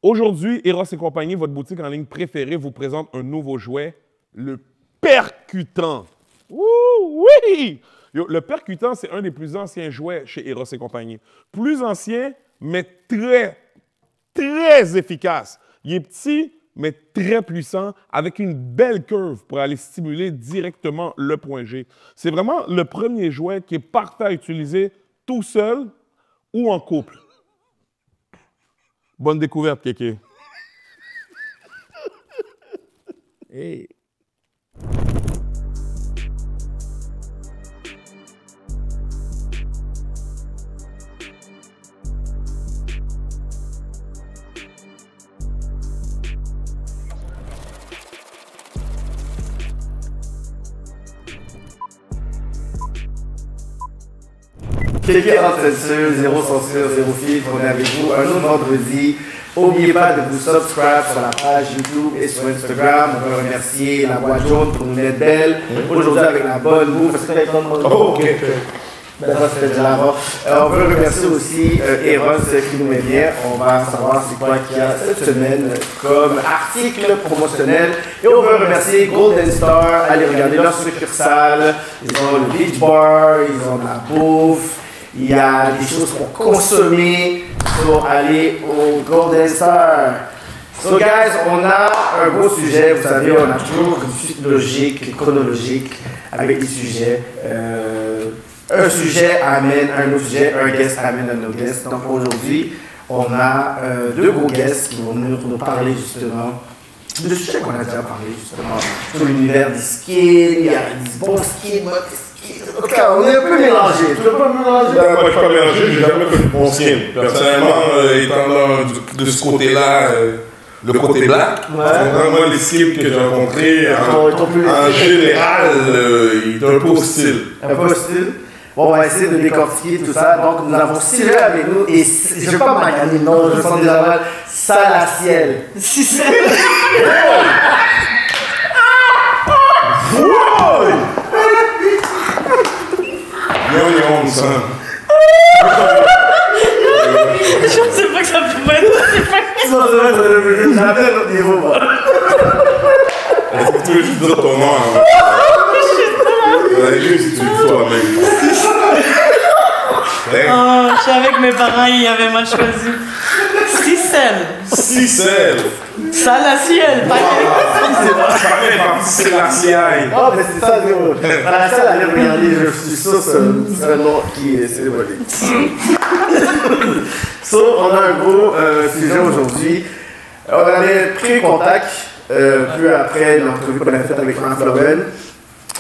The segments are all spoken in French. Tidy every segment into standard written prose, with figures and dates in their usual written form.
Aujourd'hui, Eros et compagnie, votre boutique en ligne préférée, vous présente un nouveau jouet, le percutant. Ouh, oui! Yo, le percutant, c'est un des plus anciens jouets chez Eros et compagnie. Plus ancien, mais très efficace. Il est petit, mais très puissant, avec une belle curve pour aller stimuler directement le point G. C'est vraiment le premier jouet qui est parfait à utiliser tout seul ou en couple. Bonne découverte, Kéké. Hey. Kéké entre 0 censure, 0 filtre, on est avec vous un autre vendredi. N'oubliez pas de vous subscribe sur la page YouTube et sur Instagram. On veut remercier la boîte jaune pour nous mettre belle. Aujourd'hui avec la bonne bouffe. Oh, ok. Ben, ça c'était déjà avant. On veut remercier aussi Eros qui nous met bien. On va savoir c'est quoi qu'il y a cette semaine comme article promotionnel. Et on veut remercier Golden Star. Allez regarder leur succursale. Ils ont le beach bar, ils ont de la bouffe. Il y a des choses pour consommer, pour aller au Golden Star. So guys, on a un beau sujet, vous savez, on a toujours une suite logique, chronologique avec les sujets. Un sujet amène un autre sujet, un guest amène un autre guest. Donc aujourd'hui, on a deux beaux guests qui vont nous parler justement de sujets qu'on a déjà parlé justement sur l'univers du skin, il y a du bon skin, ok, on est un peu mélangé. Tu veux pas me mélanger? Ben, moi, je suis pas mélangé, j'ai jamais connu de bon skin. Personnellement, étant de ce côté-là, le côté black, vraiment les skins que j'ai rencontrés, en général, il est un peu hostile. Un peu hostile? Bon, on va essayer de décortiquer tout ça. Donc, nous avons Sylvain avec nous et je ne vais pas m'aganer, non, je sens déjà mal. Salaciel. Cicel. Yo, ça. Je sais pas que ça pouvait être. Non, c'est vrai, j'avais un autre niveau, moi. Tu veux juste dire ton nom, hein? Juste si tu le toi-même. Oh, je suis avec mes parents, ils avaient mal choisi. Cicel. Salaciel. C'est la ciaille. Ah, mais c'est ça, Zéro. Salaciel allait regarder, je suis sûr, c'est un nom qui est célébré. So, on a un gros sujet aujourd'hui. On avait pris contact peu après l'entrevue qu'on avait faite avec Marc Florel.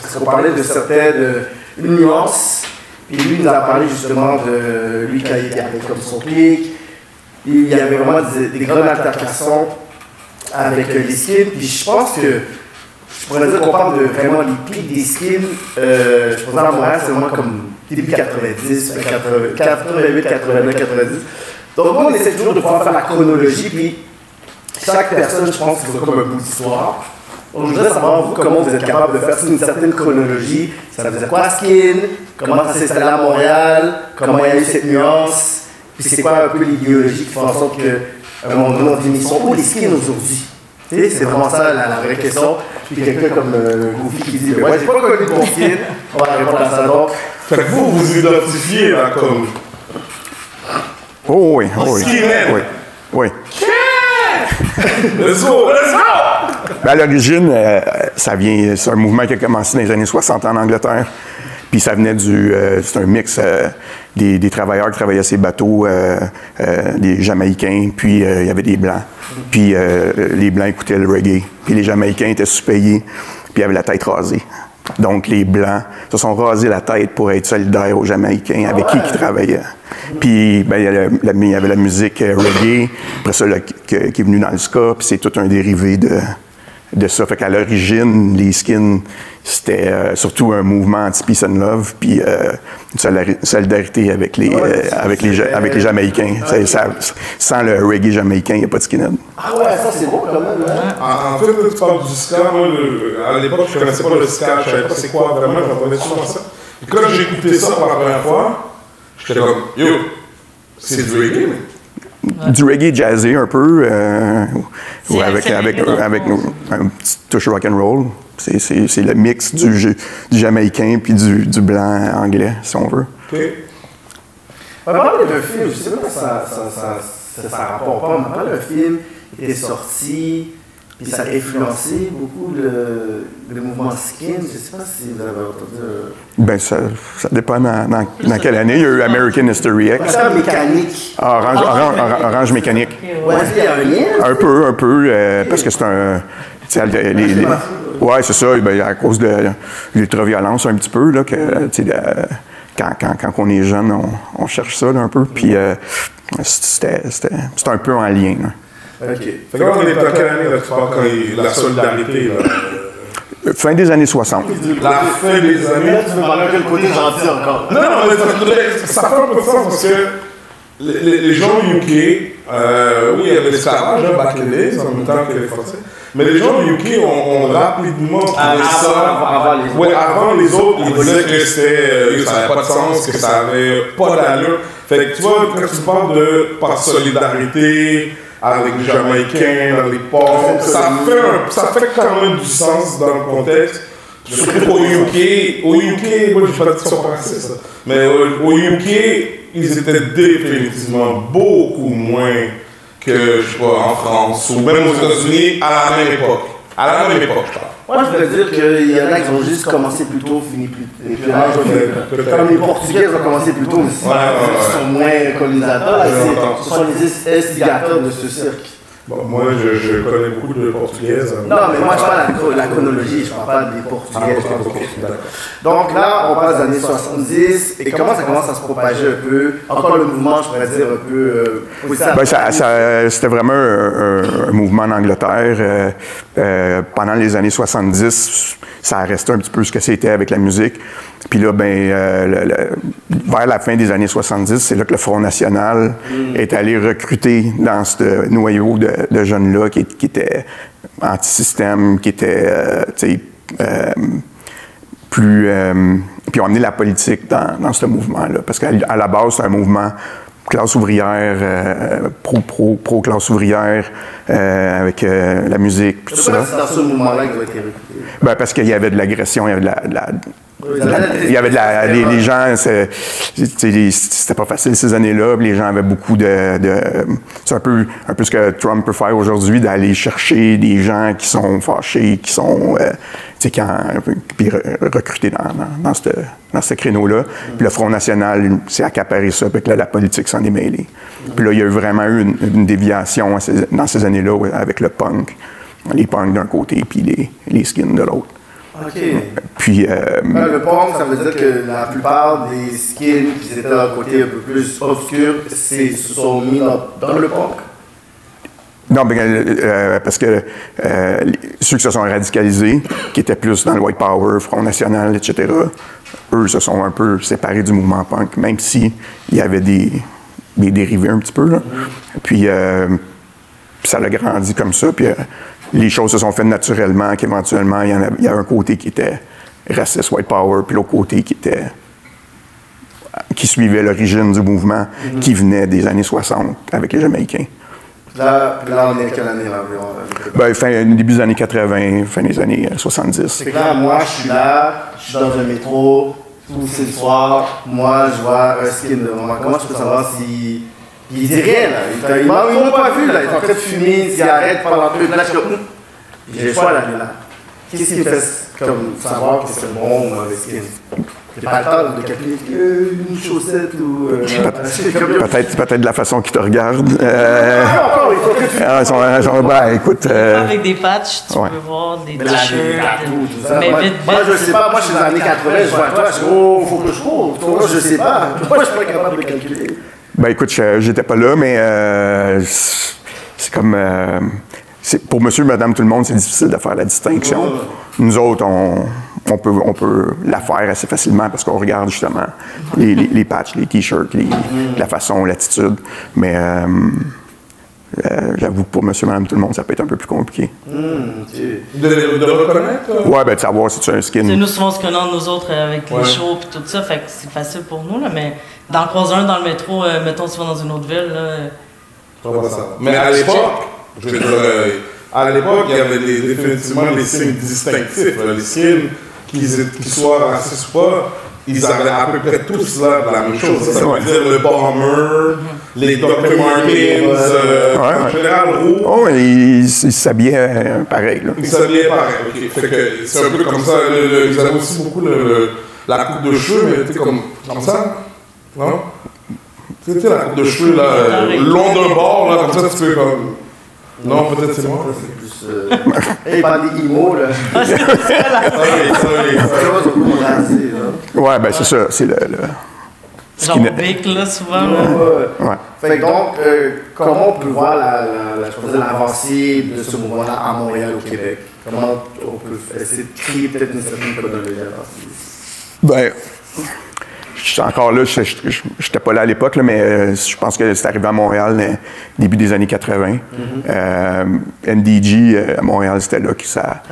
Parce qu'on parlait de certaines nuances. Puis lui nous a parlé justement de lui quand il avait comme son clic. Il y avait vraiment des grandes altercations avec les skins. Puis je pense que je pourrais dire qu'on parle de vraiment les pics des skins. Je pense à Montréal, c'est vraiment comme début 90, 88, 89, 90. Donc nous, on essaie toujours de pouvoir faire la chronologie. Puis chaque personne, je pense, c'est comme un bout d'histoire. Donc, je voudrais savoir, vous, comment vous êtes capable de faire une certaine chronologie. Ça faisait quoi, skin? Comment ça s'est installé à Montréal? Comment il y a eu cette nuance? Puis c'est quoi un peu l'idéologie qui fait en sorte qu'à un moment donné, on dit, mais ils sont où les skins aujourd'hui? C'est vraiment ça la vraie question. Puis quelqu'un comme Goofy qui dit, ouais, j'ai pas connu de bon skin. On va répondre à ça donc. Fait que vous vous identifiez là comme. Oh oui, oh oui. Skinhead. Oui. Oui. Let's go! Ben, à l'origine, c'est un mouvement qui a commencé dans les années 60 en Angleterre. Puis ça venait c'est un mix des travailleurs qui travaillaient sur ces bateaux, des Jamaïcains, puis il y avait des Blancs. Puis les Blancs écoutaient le reggae. Puis les Jamaïcains étaient sous-payés, puis ils avaient la tête rasée. Donc les Blancs se sont rasés la tête pour être solidaires aux Jamaïcains avec qui ils travaillaient. Puis ben, il y avait la musique reggae, après ça qui est venu dans le ska, puis c'est tout un dérivé de ça. Fait qu'à l'origine, les skins, c'était surtout un mouvement anti-peace and love, puis une solidarité avec les Jamaïcains. Sans le reggae jamaïcain, il n'y a pas de skinhead. Ah ouais, ça c'est beau quand même. Hein? En fait, tu parles du ska. Moi, à l'époque, je ne connaissais pas le ska. Je ne savais pas c'est quoi vraiment. J'entendais souvent ça. Et quand j'ai écouté ça pour la première fois, j'étais comme, yo, c'est du reggae, mais du reggae jazzé un peu, ou avec c'est un petit touche rock'n'roll. C'est le mix du jamaïcain puis du blanc anglais, si on veut. OK. On va parler d'un film, je sais pas si ça rapporte pas, mais parler d'un film qui était sorti, puis ça a influencé beaucoup le mouvement skin. Je sais pas si vous avez entendu. Ben, ça dépend dans quelle année. Il y a eu American History X. Pasteur mécanique. Orange mécanique. Ouais, est-ce qu'il y a un lien? Un peu, parce que c'est un... Oui, c'est ça, ben, à cause de l'ultraviolence un petit peu, là, que, quand on est jeune, on cherche ça là, un peu, puis c'était un peu en lien. Là. OK. Fait que là, on est dans quelle année, là, tu parles, quand la solidarité, là? Fin des années 60. La fin des années... Là, tu me parles de quel côté gentil encore? Non, mais ça fait un peu de sens parce que les gens au UK, oui, il y avait l'esclavage, back in the days, en même temps que les Français, mais les gens du UK ont rapidement trouvé ça. Avant les autres, ils disaient que ça n'avait pas de sens, que ça n'avait pas d'allure. Fait que tu vois, quand tu parles de par solidarité avec les Jamaïcains, dans les ports, ça fait quand même du sens dans le contexte. Surtout au UK, moi je ne sais pas si sont racistes, mais au UK, ils étaient définitivement beaucoup moins que, je sais pas, en France ou même aux États-Unis à la même époque. À la même époque, je parle. Moi, je voudrais dire qu'il y en a qui ont juste commencé plus tôt, fini plus tard. Comme les Portugais ont commencé plus tôt, mais ils sont moins colonisateurs. Ce sont les instigateurs de ce cirque. Bon, moi, je connais beaucoup de Portugaises. Non, mais moi, je parle de la chronologie, je parle pas des Portugais. Donc là, on passe des années 70, et comment ça commence à se propager un peu? Encore le mouvement, je pourrais dire, un peu... C'était vraiment un mouvement en Angleterre. Pendant les années 70, ça a resté un petit peu ce que c'était avec la musique. Puis là, vers la fin des années 70, c'est là que le Front National est allé recruter dans ce noyau de jeunes-là qui étaient anti-système, qui étaient plus... puis ont amené la politique dans ce mouvement-là. Parce qu'à la base, c'est un mouvement classe ouvrière, pro-classe ouvrière, avec la musique, puis tout ça. C'est dans ce mouvement-là qu'ils ont été recrutés. Ben, parce qu'il y avait de l'agression, il y avait de la... les gens, c'était pas facile ces années-là, les gens avaient beaucoup c'est un peu ce que Trump peut faire aujourd'hui, d'aller chercher des gens qui sont fâchés, qui sont... puis recruter dans ce créneau-là. Puis le Front National s'est accaparé ça, puis que là, la politique s'en est mêlée. Puis là, il y a vraiment eu une déviation dans ces années-là avec le punk. Les punks d'un côté, puis les skins de l'autre. OK. Puis... le punk, ça veut dire que la plupart des skins qui étaient à un côté un peu plus obscur se sont mis dans le punk. Non, parce que ceux qui se sont radicalisés, qui étaient plus dans le White Power, Front National, etc., eux se sont un peu séparés du mouvement punk, même s'il y avait des dérivés un petit peu. Là. Puis ça a grandi comme ça, puis les choses se sont faites naturellement, qu'éventuellement, il y a un côté qui était raciste, White Power, puis l'autre côté qui suivait l'origine du mouvement qui venait des années 60 avec les Jamaïcains. Là, on est à quelle année là, environ? Début des années 80, fin des années 70. C'est que là, moi, je suis dans un métro, tout c'est le soir, moi, je vois un skin de moi. Comment je peux savoir si... Il dit rien, là. Ils m'ont pas vu, là. Ils sont en train de fumer une cigarette pendant tout. Là, je suis comme... J'ai le choix, là. Qu'est-ce qui me fait comme savoir que c'est bon ou mauvais skin? J'ai pas le temps de calculer une chaussette ou... Peut-être de la façon qu'ils te regardent. Écoute... Avec des patchs, tu peux voir des t-shirts. Mais moi, je sais pas. Moi, je suis dans les années 80, je vois toi, je dis, oh, faut que je cours. Toi, je sais pas. Moi, je suis pas capable de calculer. Ben écoute, j'étais pas là, mais c'est comme... pour monsieur, madame, tout le monde, c'est difficile de faire la distinction. Nous autres, on peut la faire assez facilement parce qu'on regarde justement les patchs, les t-shirts, la façon, l'attitude. Mais j'avoue que pour monsieur, madame, tout le monde, ça peut être un peu plus compliqué. De reconnaître? Ouais, ben de savoir si tu as un skin. Nous, souvent, on se connaît nous autres avec les shows et tout ça, fait que c'est facile pour nous, là, mais d'en croiser un dans le métro, mettons, si on va dans une autre ville, là, Mais à l'époque, je veux dire, à l'époque, il y avait définitivement des signes distinctifs. Là. Les signes, qu'ils soient racistes ou pas, ils avaient à peu près tous là, la même chose. Ça veut dire le bomber, les Dr. Martens, en général roux. Oh, ils s'habillaient pareil. Là. Ils s'habillaient pareil, ok. Fait que c'est un peu comme ça. Ils avaient aussi beaucoup la coupe de cheveux, mais tu sais, comme ça. Non? Tu sais, la coupe de cheveux, là, long d'un bord, là, comme ça, tu peux comme. Non, peut-être c'est moi. C'est plus. Il parle des IMO, là. Ouais, ben c'est ça. C'est le Genre Bic, là, souvent. Ouais. Fait que donc, comment on peut voir l'avancée de ce mouvement-là à Montréal, au Québec? Comment on peut essayer de créer peut-être une certaine chronologie à partir d'ici? Ben, je suis encore là, je n'étais pas là à l'époque, là, mais je pense que c'est arrivé à Montréal début des années 80. NDG à Montréal, c'était là que ça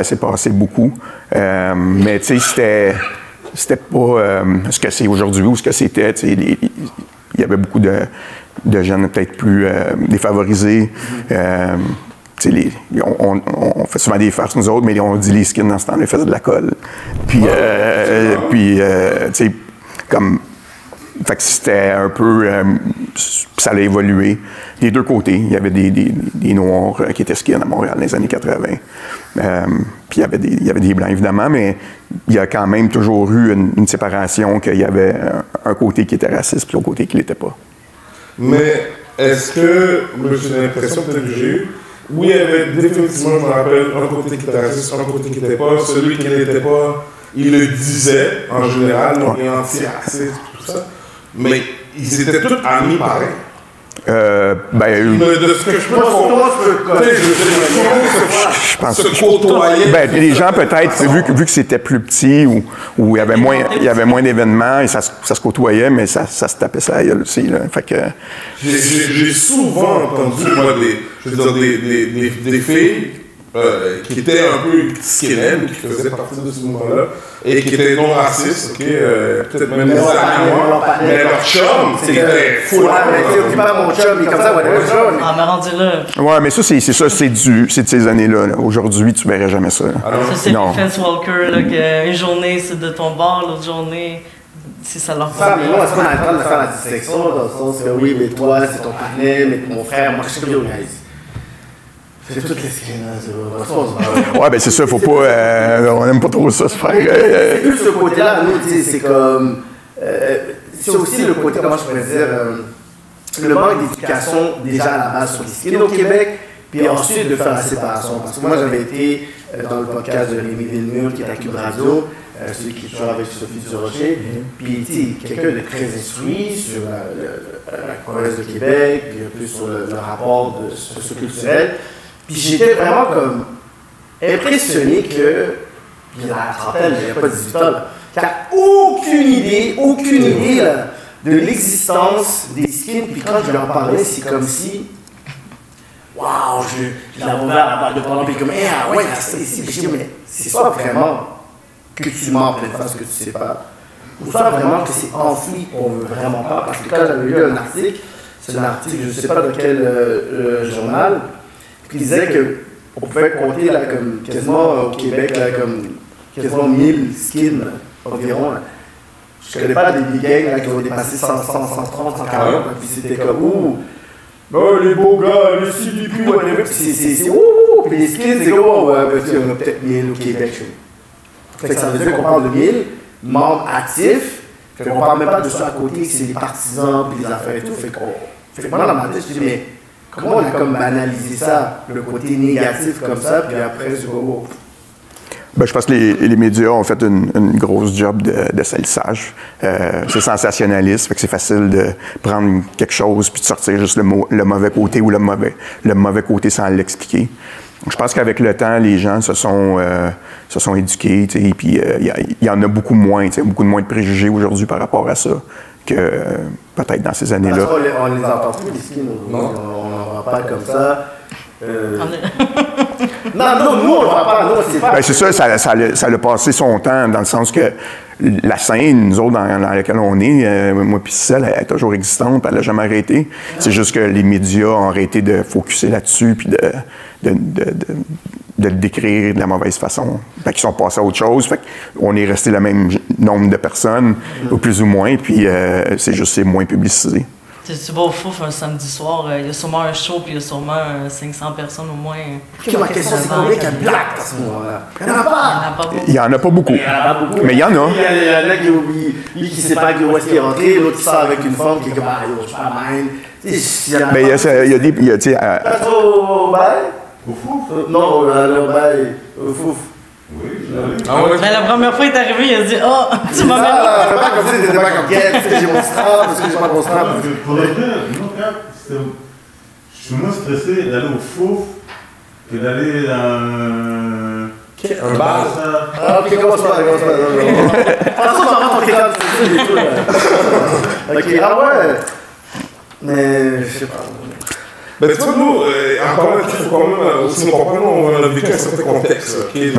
s'est passé beaucoup. Mais tu sais, c'était pas ce que c'est aujourd'hui ou ce que c'était. Il y avait beaucoup de jeunes peut-être plus défavorisés. On fait souvent des farces, nous autres, mais on dit les skins dans ce temps-là, ils faisaient de la colle. Puis, tu sais, comme. Fait que c'était un peu. Ça a évolué. Des deux côtés. Il y avait des Noirs qui étaient skins à Montréal dans les années 80. Puis il y avait des Blancs, évidemment, mais il y a quand même toujours eu une séparation, qu'il y avait un côté qui était raciste, puis l'autre côté qui ne l'était pas. Mais est-ce que, j'ai l'impression peut-être que j'ai eu, oui, il y avait définitivement, je me rappelle, un côté qui était raciste, un côté qui n'était pas. Celui qui n'était pas, il le disait, en général, donc il est anti-raciste, tout ça. Mais ils étaient tous amis pareil. De ce que je peux je pense se côtoyer. Les gens, peut-être, vu que c'était plus petit ou il y avait moins d'événements, et ça se côtoyait, mais ça se tapait ça ailleurs aussi. Là. Fait que... J'ai souvent entendu, moi, des filles qui étaient un peu skinhead ou qui faisaient partie de ce mouvement-là et qui étaient non racistes, peut-être même des amis à moi, mais leur chum, c'était full. Tu parles mon chum, il est comme ça, whatever, chum. Ah, mais rendu là. Ouais, mais ça, c'est de ces années-là. Là. Aujourd'hui, tu verrais jamais ça. Ça, c'est Fence Walker, là, qu'une journée, c'est de ton bord, l'autre journée, si ça leur fait. Mais non, est-ce qu'on est en train de faire la dissection, dans le sens que oui, mais toi, c'est ton partenaire, mais mon frère, moi, je suis comme c'est toutes les skins, là, ouais, ben c'est ça, faut pas. On aime pas trop ça, se faire. C'est plus ce côté-là, nous, c'est comme. C'est aussi le côté, comment je pourrais dire, le manque d'éducation déjà à la base sur les skins au Québec, puis ensuite de faire la séparation. Parce que moi, j'avais été dans le podcast de Rémi Villemur, qui est à Cube Radio, celui qui est toujours avec Sophie Durocher, puis tu sais, quelqu'un de très instruit sur la province de Québec, puis un peu sur le rapport socio-culturel. Puis j'étais vraiment comme impressionné que, il y a la trentaine, il n'y a pas 18 ans, là, qui n'a aucune idée là, de l'existence des skins. Puis quand je leur parlais, c'est comme si, waouh, je l'avais ouvert à barre de parlant, puis comme, ah ouais, c'est ici. Puis je dis, mais c'est soit vraiment que tu mens en pleine face que tu ne sais pas, ou soit vraiment que c'est enfoui qu'on ne veut vraiment pas. Parce que quand j'avais lu un article, c'est un article, je ne sais pas de quel journal, qui disait qu'on pouvait compter là, comme, quasiment au Québec là, comme, quasiment 1000 skins environ. Là. Je ne connais pas des gangs là, qui ont dépassé 100, 130, 140. Puis c'était comme ouh, les beaux gars, les CDP, whatever. Puis c'est ouh, puis les skins, c'est comme oh, ouais, on a peut-être 1000 au Québec. Fait que ça veut dire qu'on parle de 1000 membres actifs. Fait qu'on parle même pas de ceux à côté, que c'est les partisans, puis les affaires et tout. Fait que moi, dans ma tête, je dis, mais comment on a comme banalisé ça, le côté négatif comme ça, puis après, je dis, oh. Ben, je pense que les médias ont fait une grosse job de salissage. C'est sensationnaliste, fait que c'est facile de prendre quelque chose puis de sortir juste le mauvais côté ou le mauvais côté sans l'expliquer. Je pense qu'avec le temps, les gens se sont éduqués, puis il y en a beaucoup moins de préjugés aujourd'hui par rapport à ça que peut-être dans ces années-là. On les entend plus, les skins, on n'en voit pas comme ça. Non, nous, on le voit pas. Nous, c'est pas. Ben, c'est ça a passé son temps, dans le sens que la scène, nous autres, dans laquelle on est, moi puis Celle, elle est toujours existante, elle n'a jamais arrêté. C'est juste que les médias ont arrêté de focusser là-dessus, puis de le décrire de la mauvaise façon. Fait qu'ils sont passés à autre chose. Fait qu'on est resté le même nombre de personnes, ou plus ou moins, puis c'est moins publicisé. Tu vas au Fouf un samedi soir, il y a sûrement un show, puis il y a sûrement 500 personnes au moins. Ma question, c'est combien qu'il y a de blagues à ce moment-là? Il n'y en a pas. Il n'y en a pas beaucoup. Mais il y en a. Il y en a qui ne sait pas où est-ce qu'il est rentré, l'autre qui sort avec une femme qui est comme, ah, yo, je suis pas mal. Mais il y a des. Tu sais. Au bail? Au Fouf? Non, au bail. Au Fouf. Oui, Ben, la première fois, il est arrivé, il a dit oh, tu m'as mis. Fais pas comme ça, t'étais pas comme quête, est-ce que j'ai mon strap, est-ce que j'ai pas mon strap? Pour le dire, je suis moins stressé d'aller au Fouf que d'aller dans un bar. Ah, ok, commence pas. De toute façon, on va avoir ton kékab, c'est tout, là. Ok, ah ouais. Mais, je sais pas. Ben, tu vois, nous, encore là, il faut quand même aussi nous comprendre, on a vécu un certain contexte. Okay?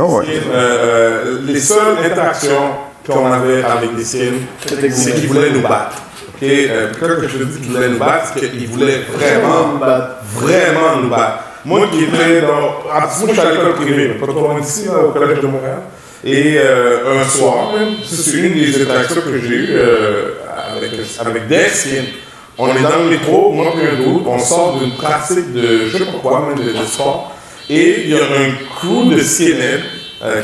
Les seules interactions qu'on avait avec des skins, c'est qu'ils voulaient nous battre. Okay? Quand je te dis qu'ils voulaient nous battre, c'est qu'ils voulaient vraiment nous battre. Moi qui étais dans. Moi, je suis à l'école privée, pas trop loin d'ici, au Collège de Montréal. Et un soir, même, c'est une des interactions que j'ai eues avec des skins. On est dans le métro, moi et un autre, on sort d'une pratique de, je sais pas quoi, même de sport. Et il y a un crew de skinheads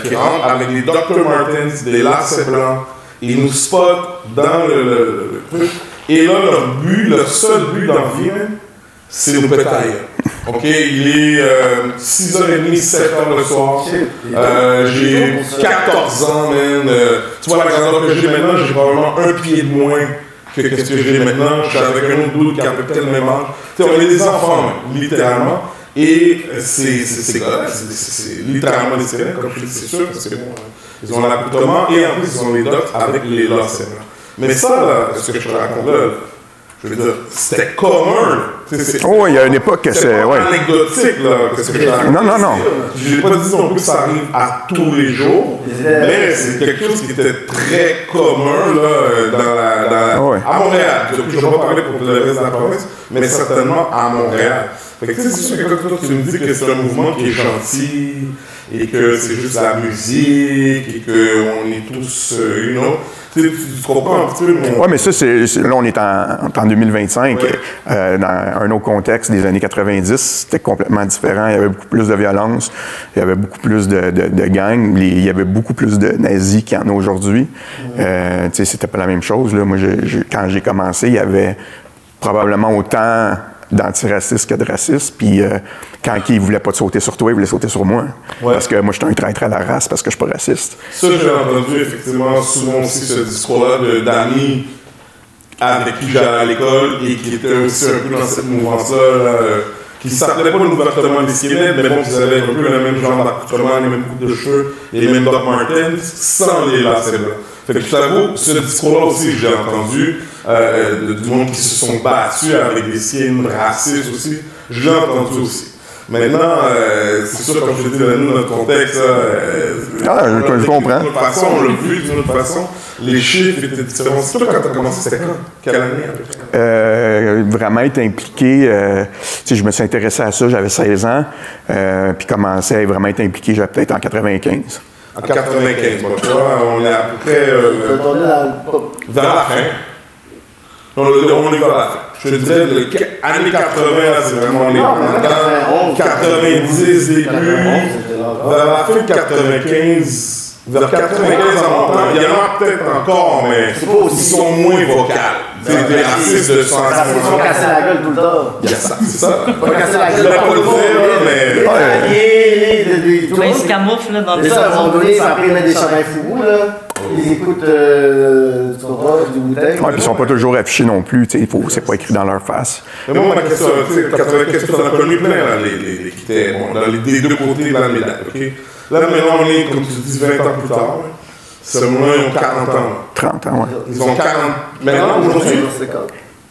qui rentre avec des Dr. Martens, des lacets blancs. Ils nous spotent dans le truc. Et là, leur seul but dans la vie, c'est nous péter. OK, il est 6h30, 7h le soir. J'ai 14 ans, man. Tu vois la grandeur que j'ai maintenant, j'ai probablement un pied de moins que ce que j'ai maintenant. Je suis avec un autre doute qui a à peu près le même âge. Tu sais, on est des enfants, littéralement. Et c'est littéralement des sirènes, comme je dis, c'est sûr, parce que ils ont l'accoutrement et en plus ils ont les dots avec les lacets. Mais ça, là, ce que je te raconte là, je veux dire, c'était commun. Oh, il y a une époque que c'est. Ouais. Anecdotique, là, que ce que je te raconte. Non. Je n'ai pas dit non plus que ça arrive à tous les jours, mais c'est quelque chose qui était très commun là, à Montréal. Je ne vais pas parler pour le reste de la province, mais certainement à Montréal. Fait que, c'est sûr que quand tu me dis que c'est un mouvement qui est gentil et que c'est juste la musique et qu'on est tous, tu comprends un petit peu mon... Oui, mais ça, là, on est en 2025. Dans un autre contexte des années 90, c'était complètement différent. Il y avait beaucoup plus de violence, il y avait beaucoup plus de gangs, il y avait beaucoup plus de nazis qu'il y en a aujourd'hui. Tu sais, c'était pas la même chose. Là. Moi, quand j'ai commencé, il y avait probablement autant d'antiracistes que de racistes. Puis quand ils ne voulaient pas sauter sur toi, ils voulaient sauter sur moi. Ouais. Parce que moi, j'étais un traître à la race parce que je ne suis pas raciste. Ça, j'ai entendu effectivement souvent aussi ce discours-là d'amis avec qui j'allais à l'école et qui étaient aussi un peu dans cette mouvance-là, qui ne s'appelaient pas ouvertement des skinheads, mais bon, ils avaient un peu le même genre d'accoutrement, les mêmes coupes de cheveux, et les mêmes Doc Martens, sans les lacets blancs. Fait que je t'avoue, ce discours-là aussi, j'ai entendu du monde qui se sont battus avec des skins racistes aussi. Je l'ai entendu aussi. Maintenant, c'est sûr, comme je te dis, nous, notre contexte, je comprends. De toute façon, on l'a vu d'une autre façon. Les chiffres étaient différents. C'est toi, quand tu as commencé, c'était quand? Quelle année? Vraiment être impliqué. Je me suis intéressé à ça, j'avais 16 ans. Puis commencé à vraiment être impliqué, j'avais peut-être en 95. En 95, bon, tu vois, on est à peu près vers la fin. On est vers la fin. Je te dirais, années 80, c'est vraiment les dans 90 début, vers la fin de 95, vers 95 en montant, il y en a peut-être encore, mais ils sont moins vocales. C'est des racistes de 100 ans. Ils vont casser la gueule tout le temps. Il y a ça, c'est ça. Ils vont casser la gueule. Je ne vais pas le dire, mais... Mais ils se camouflent là, dans des... C'est ça, à un moment donné, après ils mettent des chandails fourrous, là. Ils écoutent du Wu-Tang. Ouais, puis ils sont pas toujours affichés non plus, tu sais, c'est pas écrit dans leur face. Mais moi, ma question, tu sais, 95, tu en as connu plein, là, qui étaient dans les deux côtés de la médaille, OK? Là, maintenant, on est, comme tu dis, 20 ans plus tard. Seulement, ils ont 40 ans. 30 ans, ouais. Ils ont 40... Maintenant, aujourd'hui...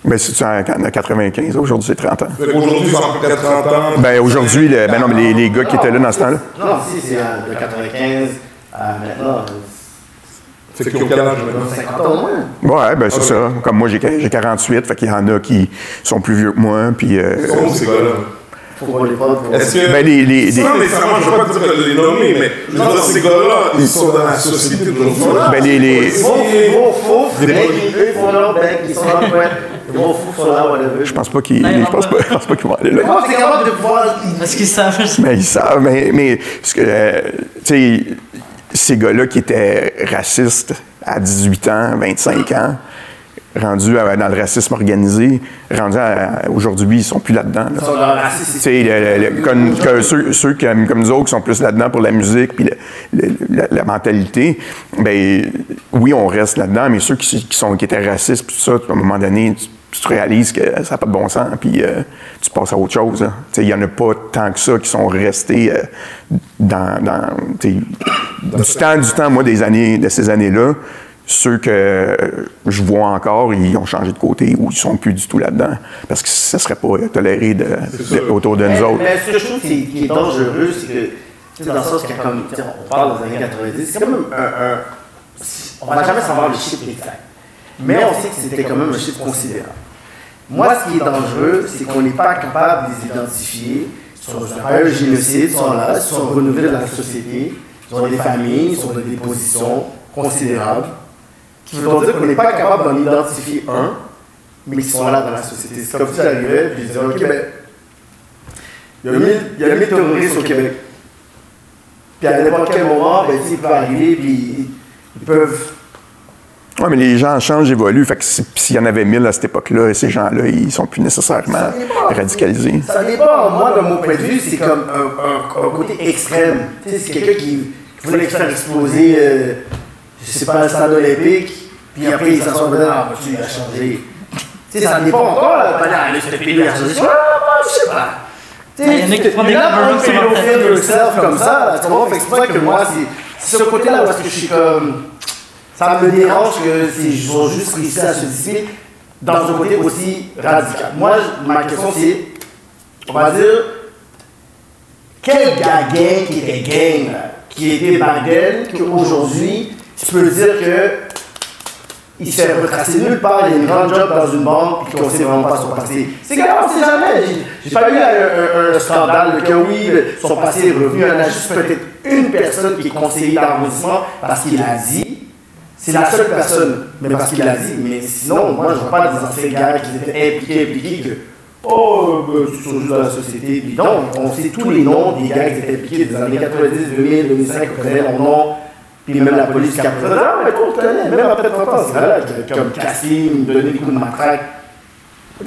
Ben, c'est en 95, aujourd'hui, c'est 30 ans. Aujourd'hui, ils ont à peu près 30 ans. Ben, aujourd'hui, non, mais les gars qui étaient là dans ce temps-là. Non, si, c'est de 95 à maintenant. C'est qu'ils ont quel âge maintenant? 50 ans au moins. Ouais, ben, c'est ça. Comme moi, j'ai 48, fait qu'il y en a qui sont plus vieux que moi, puis... Sont où ces gars-là? Faut qu'on les parle pour... Est-ce que... Ben, Sans nécessairement, je ne veux pas dire de les nommer, mais je veux dire, ces gars-là, ils sont dans la société d'aujourd'hui. Ben, Les gros fous, eux, ils font leur bec, ils sont là, ouais. Les gros fous sont là, whatever. je pense pas qu'ils vont aller là. Comment c'est capable de pouvoir... Parce qu'ils savent. Mais ils savent, mais parce que, tu sais, ces gars-là qui étaient racistes à 18 ans, 25 ans, rendus dans le racisme organisé, aujourd'hui, ils sont plus là-dedans. Là. Ils sont dans le racisme. Tu sais, ceux comme nous autres qui sont plus là-dedans pour la musique puis la mentalité, ben oui, on reste là-dedans, mais ceux qui étaient racistes, tout ça, à un moment donné, tu te réalises que ça n'a pas de bon sens, puis tu passes à autre chose. Il n'y en a pas tant que ça qui sont restés du temps, moi, de ces années-là. Ceux que je vois encore, ils ont changé de côté ou ils sont plus du tout là-dedans. Parce que ça ne serait pas toléré autour de nous autres. Mais ce que je trouve qui est dangereux, c'est que, dans le sens que, comme on parle des années 90, c'est quand même on ne va jamais savoir le chiffre exact. Mais on sait que c'était quand même un chiffre considérable. Moi, ce qui est dangereux, c'est qu'on n'est pas capable de les identifier. Ils sont un génocide, ils sont là, ils sont renouvelés dans la société, ils ont des familles, ils ont des positions considérables. Qui veut dire qu'on n'est pas capable d'en identifier un, mais qui sont là dans la société. C'est comme si j'arrivais et je disais, OK, ben, il y a 1000 terroristes au Québec. Puis à n'importe quel moment, ben, ils peuvent arriver, puis ils peuvent... Oui, mais les gens changent, évoluent. Fait que s'il y en avait 1000 à cette époque-là, ces gens-là, ils sont plus nécessairement radicalisés. Ça dépend. Moi, de mon point de vue, c'est comme un côté extrême. Tu sais, c'est quelqu'un qui voulait faire exploser... je sais pas, le stade olympique, puis après il s'assoit dedans, ah, tu as changé. Tu sais, ça dépend encore, là, aller sur le pays, je sais pas. Il y en a qui font des covers sur leur feel yourself comme ça, tu vois, c'est pour ça que moi, c'est ce côté-là, parce que je suis comme, ça me dérange que ils ont juste réussi à se dissiper dans un côté aussi radical. Moi, ma question c'est, on va dire, quel gang qui était gang, qui était Biden, qu'aujourd'hui, tu peux dire qu'il s'est retracé nulle part, il y a une grande job dans une banque, puis qu'on ne sait vraiment pas son passé. C'est grave, on ne sait jamais. J'ai pas eu un scandale que oui, son passé est revenu. Il y en a juste peut-être une personne qui est conseillée d'arrondissement parce qu'il a dit. C'est la seule personne, mais parce qu'il a dit. Mais sinon, moi, je ne vois pas des anciens gars qui étaient impliqués que ils sont juste dans la société. Puis non, on sait tous les noms des gars qui étaient impliqués des années 90, 2000, 2005, on connaît leur nom. Puis même la police qui a pris mais on le connaît, même après 30 ans, c'est là, comme Cassim, donner des coups de matraque.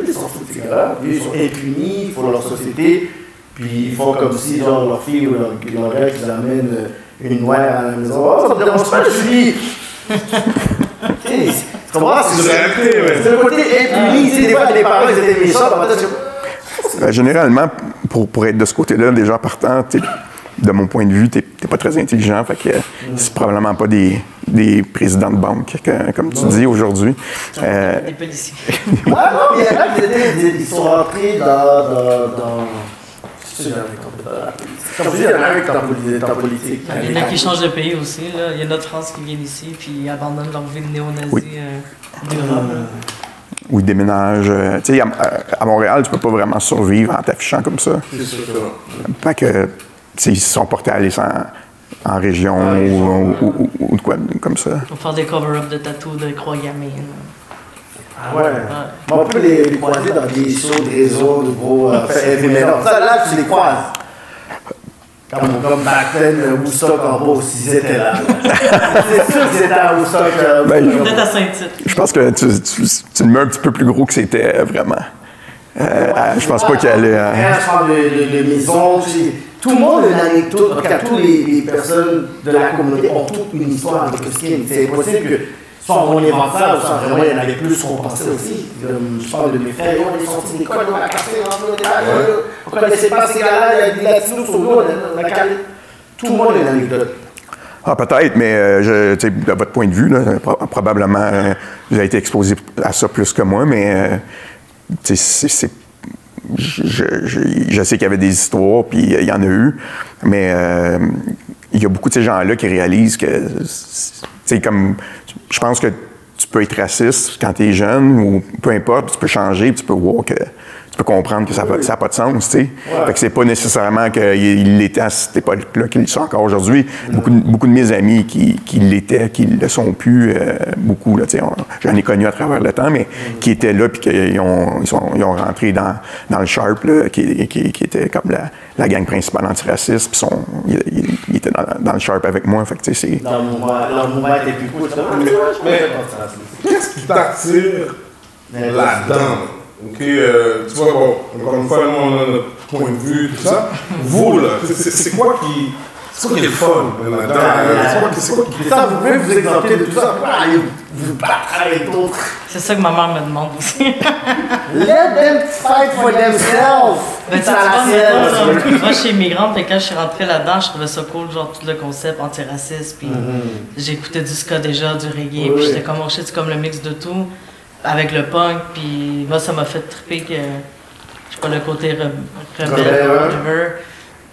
Ils s'en foutent, ces gars-là. Ils sont impunis, ils font leur société, puis ils font comme si, genre, leur fille ou leur gars qui amènent une noire à la maison. Oh, ça me dérange pas, je suis. Tu comprends? C'est le côté impuni. Tu sais, des fois, les parents, ils étaient méchants, dans ma tête, généralement, pour être de ce côté-là, déjà partant, de mon point de vue, t'es pas très intelligent, fait que c'est probablement pas des présidents de banque, comme tu dis aujourd'hui. Des policiers. Ouais, non, mais il y en a qui sont rentrés dans comme je dis, il y en a un qui est en politique. Il y en a qui changent de pays aussi. Là. Il y a notre France qui vient ici, puis ils abandonnent leur vie de néo-nazi. Oui. Ou ils déménagent. Tu sais, à Montréal, tu peux pas vraiment survivre en t'affichant comme ça. C'est sûr. Fait que, ils se sont portés à aller en région ou de quoi comme ça. Pour faire des cover-up de tatous de croix gammées. Ouais. On peut les croiser dans des shows, des réseaux, de gros événements. Ça, là, tu les croises. Comme back then, Woodstock en Beauce, ils étaient là. C'est sûr qu'ils étaient à Woodstock. Ils étaient à Saint-Tite. Je pense que tu le mets un petit peu plus gros que c'était vraiment. Je pense pas qu'il allait. Je parle de maison. Tout le monde a une anecdote. En tout cas, toutes les personnes de la communauté ont toute une histoire avec le skin. C'est possible que soit on invente ça, ou soit vraiment il y en avait plus qu'on pensait aussi. Je parle de mes frères, on est sortis des codes, on a cassé, on ne connaissait pas ces gars-là, il y a des latinos sur nous, on a calé. Tout le monde a une anecdote. Ah, peut-être, mais tu sais, de votre point de vue, là, probablement, vous avez été exposé à ça plus que moi, mais tu sais, je sais qu'il y avait des histoires, puis il y en a eu, mais il y a beaucoup de ces gens-là qui réalisent que, tu sais, comme, je pense que tu peux être raciste quand tu es jeune, ou peu importe, tu peux changer, puis tu peux voir que tu peux comprendre que ça n'a pas de sens, tu sais. Ouais. Fait que c'est pas nécessairement qu'il l'était à cette époque-là qu'ils le sont encore aujourd'hui. Beaucoup de mes amis qui l'étaient, qui ne le sont plus, beaucoup, là, tu sais. J'en ai connu à travers le temps, mais qui étaient là, puis qu'ils ont rentré dans le Sharp, là, qui était comme la gang principale antiraciste, puis ils étaient dans le Sharp avec moi, fait que, tu sais, c'est... Leur mouvement était plus cool, mais qu'est-ce qui t'attire là-dedans? OK, tu vois, bon, encore une fois, on a notre point de vue, tout ça. Vous, là, c'est quoi qui est le fun là-dedans? C'est quoi qui... Ça, vous pouvez vous exempter de tout ça. Vous battre avec d'autres. C'est ça que ma mère me demande aussi. Let them fight for themselves. Mais tu vois, moi, je suis immigrante, et quand je suis rentrée là-dedans, je trouvais ça cool, genre tout le concept antiraciste. Puis j'écoutais du ska déjà, du reggae, puis j'étais comme, oh shit, c'est comme le mix de tout. Avec le punk, puis moi, ça m'a fait triper que, je sais pas, le côté rebelle, whatever.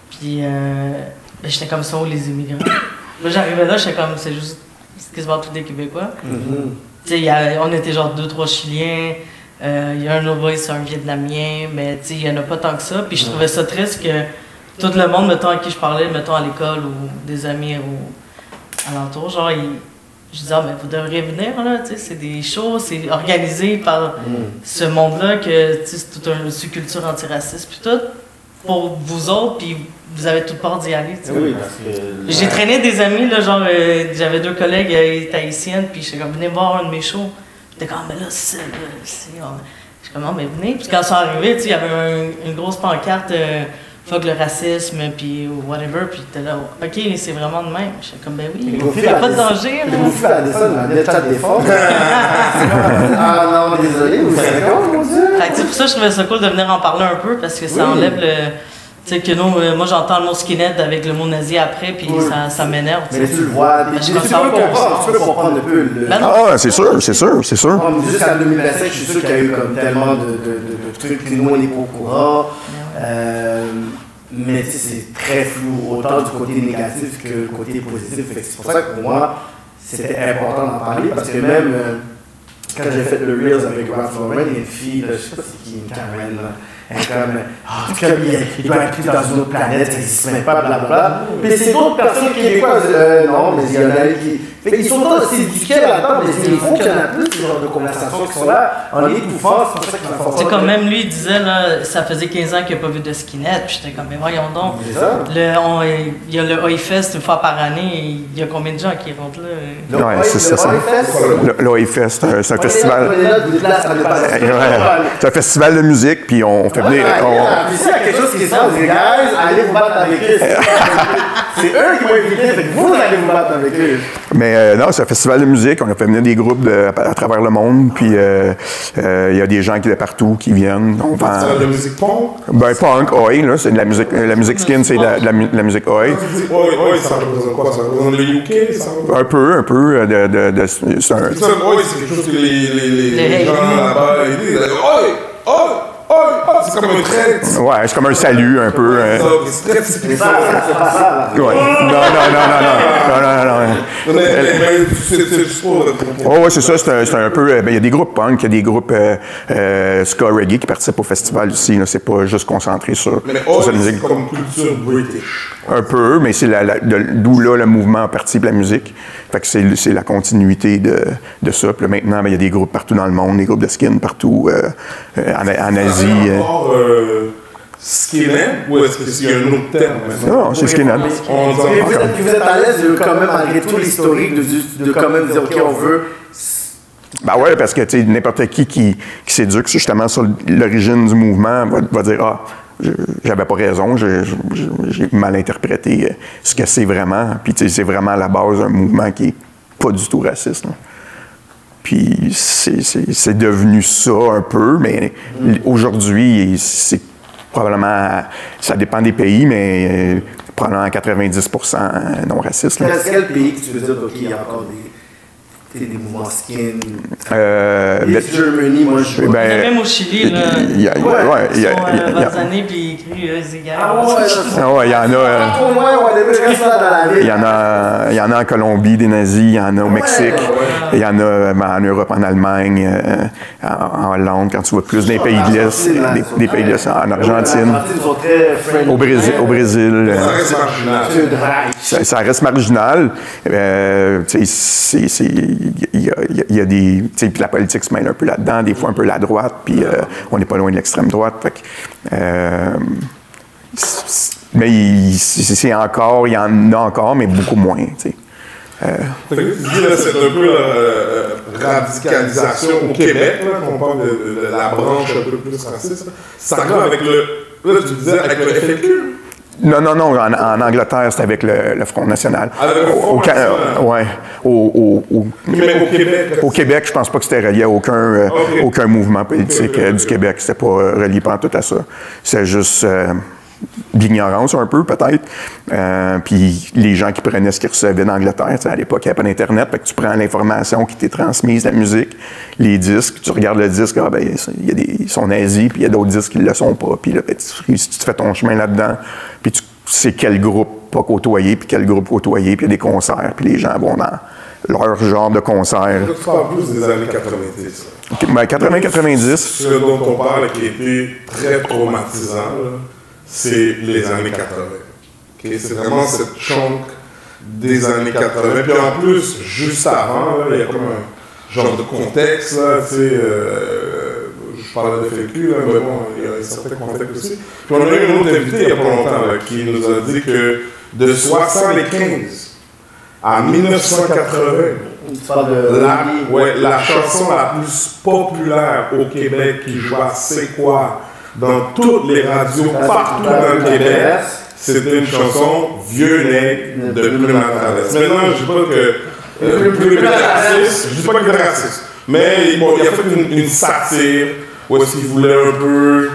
Puis, ben, j'étais comme ça, où les immigrants. Là, j'arrivais là, j'étais comme, c'est quasiment tous des Québécois. Tu sais, on était genre 2-3 Chiliens, il y a un autre boy, c'est un Vietnamien, mais tu sais, il y en a pas tant que ça. Puis je trouvais ça triste que tout le monde, mettons, à qui je parlais, mettons, à l'école ou des amis ou alentour, genre, je disais, ah, mais vous devriez venir, là, tu sais, c'est des shows, c'est organisé par ce monde-là, que, tu sais, c'est toute une sous-culture antiraciste, puis tout, pour vous autres, puis vous avez toute part d'y aller, tu sais. Oui, parce que... J'ai traîné des amis, là, genre, j'avais 2 collègues haïtiennes, puis j'étais comme, venez voir un de mes shows. J'étais comme, mais là, c'est ça, là, j'étais comme, mais venez. Puis quand ils sont arrivés, tu sais, il y avait une grosse pancarte, fuck le racisme, puis whatever, puis t'es là, ok, c'est vraiment de même. J'étais comme, ben oui, il n'y a pas de danger. Vous faites la descente dans le chat des forces. Ah non, désolé, vous savez quoi, mon Dieu? Fait que pour ça, je trouvais ça cool de venir en parler un peu, parce que ça enlève le... Tu sais, que nous, moi j'entends le mot skinhead avec le mot nazi après, puis ça m'énerve. Mais tu le vois, tu peux comprendre un peu. Ah, c'est sûr. Jusqu'en 2025, je suis sûr qu'il y a eu comme tellement de trucs que nous, on n'est pas au courant. Mais c'est très flou, autant du côté négatif que le côté positif. C'est pour ça que pour moi, c'était important d'en parler, parce que même quand j'ai fait le Reels avec Ralph Lauren, il y a une fille, je sais pas c'est qui, une Karen, elle est comme, il doit être dans une autre planète, il se met pas, blablabla. Mais c'est d'autres personnes québécoises, non, mais il y en a qui... Ils sont tous, c'est duquel là-dedans, mais il faut qu'il y en a plus, ce genre de conversations qui sont là, en étouffant, c'est pour ça qu'ils font ça. C'est comme même lui, il disait, là, ça faisait 15 ans qu'il n'a pas vu de skinhead, puis j'étais comme, mais voyons donc. Il y a le Oi-Fest une fois par année, il y a combien de gens qui rentrent là? Oui, c'est ça. Le Oi-Fest, c'est un festival. C'est un festival de musique, puis on fait venir. Puis s'il y a quelque chose qui se passe, les gars, allez vous battre avec eux. C'est eux qui vont éviter, vous allez vous battre avec eux. Mais non, c'est un festival de musique. On a fait venir des groupes à travers le monde. Puis il y a des gens qui de partout qui viennent. C'est de la musique punk? Ben, punk, oi, là. C'est de la musique. La musique skin, c'est de la musique oi. Oi, ça représente quoi? Ça représente le UK? Un peu. C'est quelque chose que les gens là-bas disent. Oi! C'est comme un trait. Ouais, c'est comme un salut, un peu. C'est très typique. Ouais. Non. C'est juste pour... Oh, ouais, c'est ça. C'est un peu... Il y a des groupes punk, il y a des groupes ska reggae qui participent au festival aussi. C'est pas juste concentré sur cette musique. C'est comme culture british. Un peu, mais c'est d'où là le mouvement parti de la musique. Fait que c'est la continuité de ça. Puis là, maintenant, il y a des groupes partout dans le monde, des groupes de skin partout en Asie. Skinhead, ou est-ce qu'il y a un autre terme? Non, c'est skinhead. Vous êtes à l'aise quand même, malgré tout l'historique, de quand même dire, OK, on veut... Ben ouais, parce que n'importe qui s'éduque justement sur l'origine du mouvement va dire, ah, j'avais pas raison, j'ai mal interprété ce que c'est vraiment. Puis c'est vraiment à la base d'un mouvement qui est pas du tout raciste. Là. Puis c'est devenu ça un peu, mais aujourd'hui, c'est probablement, ça dépend des pays, mais probablement 90% non racistes. Là. Quel pays que tu veux dire, OK, il y a encore des mouvements skin? Germany, moi, je vois. Même au Chili, là, il y a années, puis il écrit Zégar. Il y en a en Colombie, des nazis, il y en a au Mexique, il y en a en Europe, en Allemagne, en Hollande, quand tu vois plus des pays de l'Est, des pays de l'Est, en Argentine, au Brésil. Ça reste marginal. Il y a des... Puis la politique se mêle un peu là-dedans, des fois un peu la droite, puis on n'est pas loin de l'extrême droite. Fait que, mais c'est encore, il y en a encore, mais beaucoup moins. C'est un peu la radicalisation au Québec, là, qu'on parle de la branche un peu plus raciste. Ça arrive avec le... Là, tu disais avec le FLQ. Non. En Angleterre, c'était avec le Front National. Avec le Front National? Oui. Mais au Québec? Au Québec, je pense pas que c'était relié à aucun mouvement politique du Québec. C'était pas relié pantoute à ça. C'est juste d'ignorance un peu, peut-être. Puis les gens qui prenaient ce qu'ils recevaient d'Angleterre, à l'époque, il n'y avait pas d'Internet, fait que tu prends l'information qui t'est transmise, la musique, les disques, tu regardes le disque, ils sont nazis, puis il y a d'autres disques qui ne le sont pas. Puis là, si tu fais ton chemin là-dedans, puis tu sais quel groupe pas côtoyer, puis quel groupe côtoyer, puis il y a des concerts, puis les gens vont dans leur genre de concert. Tu parles plus des années 90. Okay, 80-90. Ce dont on parle qui était très traumatisant, là, c'est les années 80. Okay? C'est vraiment cette chunk des années 80. Puis en plus, juste avant, là, il y a comme un genre de contexte. Là, je parlais de FLQ, là, mais bon, il y a un certain contexte aussi. Puis on a eu une autre invitée il n'y a pas longtemps là, qui nous a dit que de 75 à 1980, la chanson la plus populaire au Québec qui jouait à C'est quoi dans toutes les radios partout dans le Québec, c'était une chanson Vieux Nègre de Plume à Traverse. Maintenant, je ne dis pas que Plume est raciste, je dis pas qu'il est raciste, mais bon, il a fait une satire où est-ce qu'il voulait un peu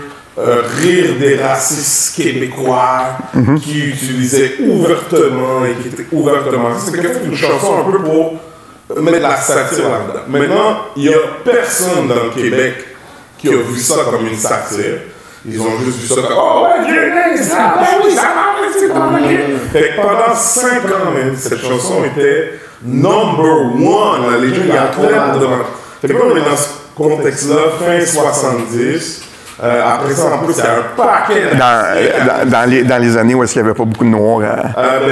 rire des racistes québécois qui utilisaient ouvertement et qui étaient ouvertement. C'était fait une chanson un peu pour mettre la satire là-dedans. Maintenant, il n'y a personne dans le Québec qui a vu ça comme une satire. Ils ont juste vu ça comme « Oh ouais, vieux nègre, ça oui, ça va, c'est compliqué. » Fait que pendant 5 ans, même, cette chanson était number one. Là, les gens, il y a clair devant. Fait que là, on est dans ce contexte-là, fin 70. Après ça, en plus, il y a un paquet dans les années où est-ce qu'il n'y avait pas beaucoup de Noirs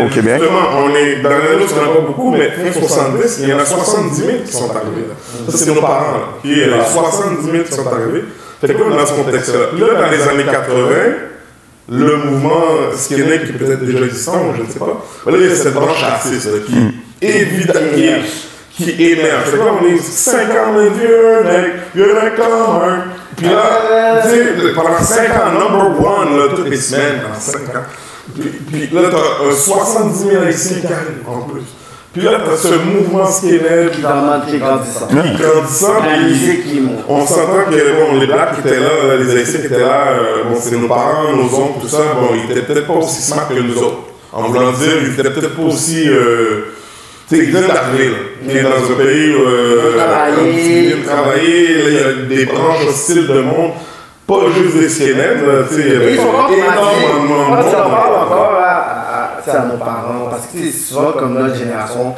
au Québec. Justement, on est dans les années où il n'y en a pas beaucoup, mais fin 70, il y en a 70 000 qui sont arrivés. Là. Ça, c'est nos parents. Là. Puis il y a 70 000 qui sont arrivés. Fait que là, dans ce contexte-là. Là, dans les années 80, le mouvement skinhead qui est peut-être déjà existant, je ne sais pas. Là, il y a cette branche raciste là, qui émerge. Fait que là, on est 50 vieux nègres comme un. Puis là, tu sais, pendant 5 ans, number one, là, toutes les semaines, pendant 5 ans. Puis là, t'as 70 000 haïtiens qui arrivent en plus. Puis là, t'as ce mouvement skinhead qui est grandissant. La musique qui monte. On s'entend que bon, les Blacks qui étaient là, les haïtiens qui étaient là, bon, c'est nos parents, nos oncles, tout ça, bon, ils étaient peut-être pas aussi smart que nous autres. En voulant dire, ils étaient peut-être pas aussi. Tu sais, ils viennent d'arriver, là. Ils sont dans un pays où ils travailler, il y a des branches hostiles de monde, pas juste des skinheads, tu sais, il y avait énormément de monde. Ça parle encore à nos parents, parce que c'est souvent comme notre génération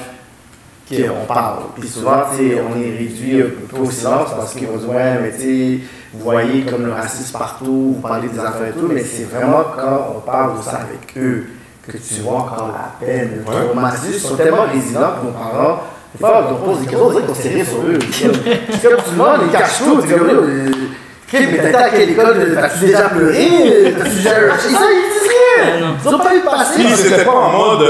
qu'on parle. Puis souvent, on est réduit un peu au silence parce qu'ils vont dire, ouais, mais tu sais, vous voyez comme le racisme partout, vous parlez des affaires et tout, mais c'est vraiment quand on parle de ça avec eux que tu vois encore la peine. Les traumatismes sont tellement résidents que nos parents, des fois, on pose des questions, on dirait qu'on s'est ri sur eux. C'est comme tout le monde, ils cachent tout. C'est comme mais t'étais à quelle école? T'as-tu déjà pleuré? T'as-tu déjà. C'est ça, ils disent rien! Ils n'ont pas eu de passé. Puis c'était pas en mode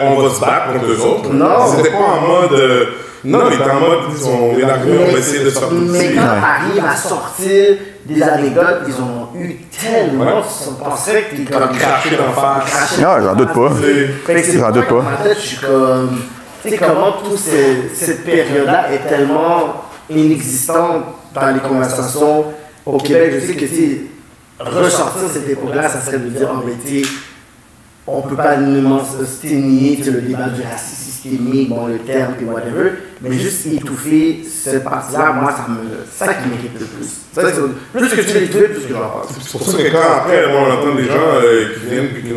on va se battre contre eux autres. Non. C'était pas en mode. Non, mais c'était en mode on est arrivé, on va essayer de sortir. Mais quand t'arrives à sortir des anecdotes, ils ont eu tellement. On penserait qu'ils comme craché d'en face. Non, j'en doute pas. J'en doute pas. Dans ma tête, je suis comme. Tu sais, comment toute cette période-là est tellement inexistante dans les conversations. Au Québec, je sais que ressortir cette époque-là, ça serait de dire, oh, mais tu on peut pas nier le débat du racisme systémique, bon, le terme, puis whatever, mais juste étouffer cette partie-là, moi, c'est ça qui m'inquiète le plus. Plus que tu l'étouffes, plus que j'en pense. C'est pour ça que quand après, on entend des gens qui viennent puis qui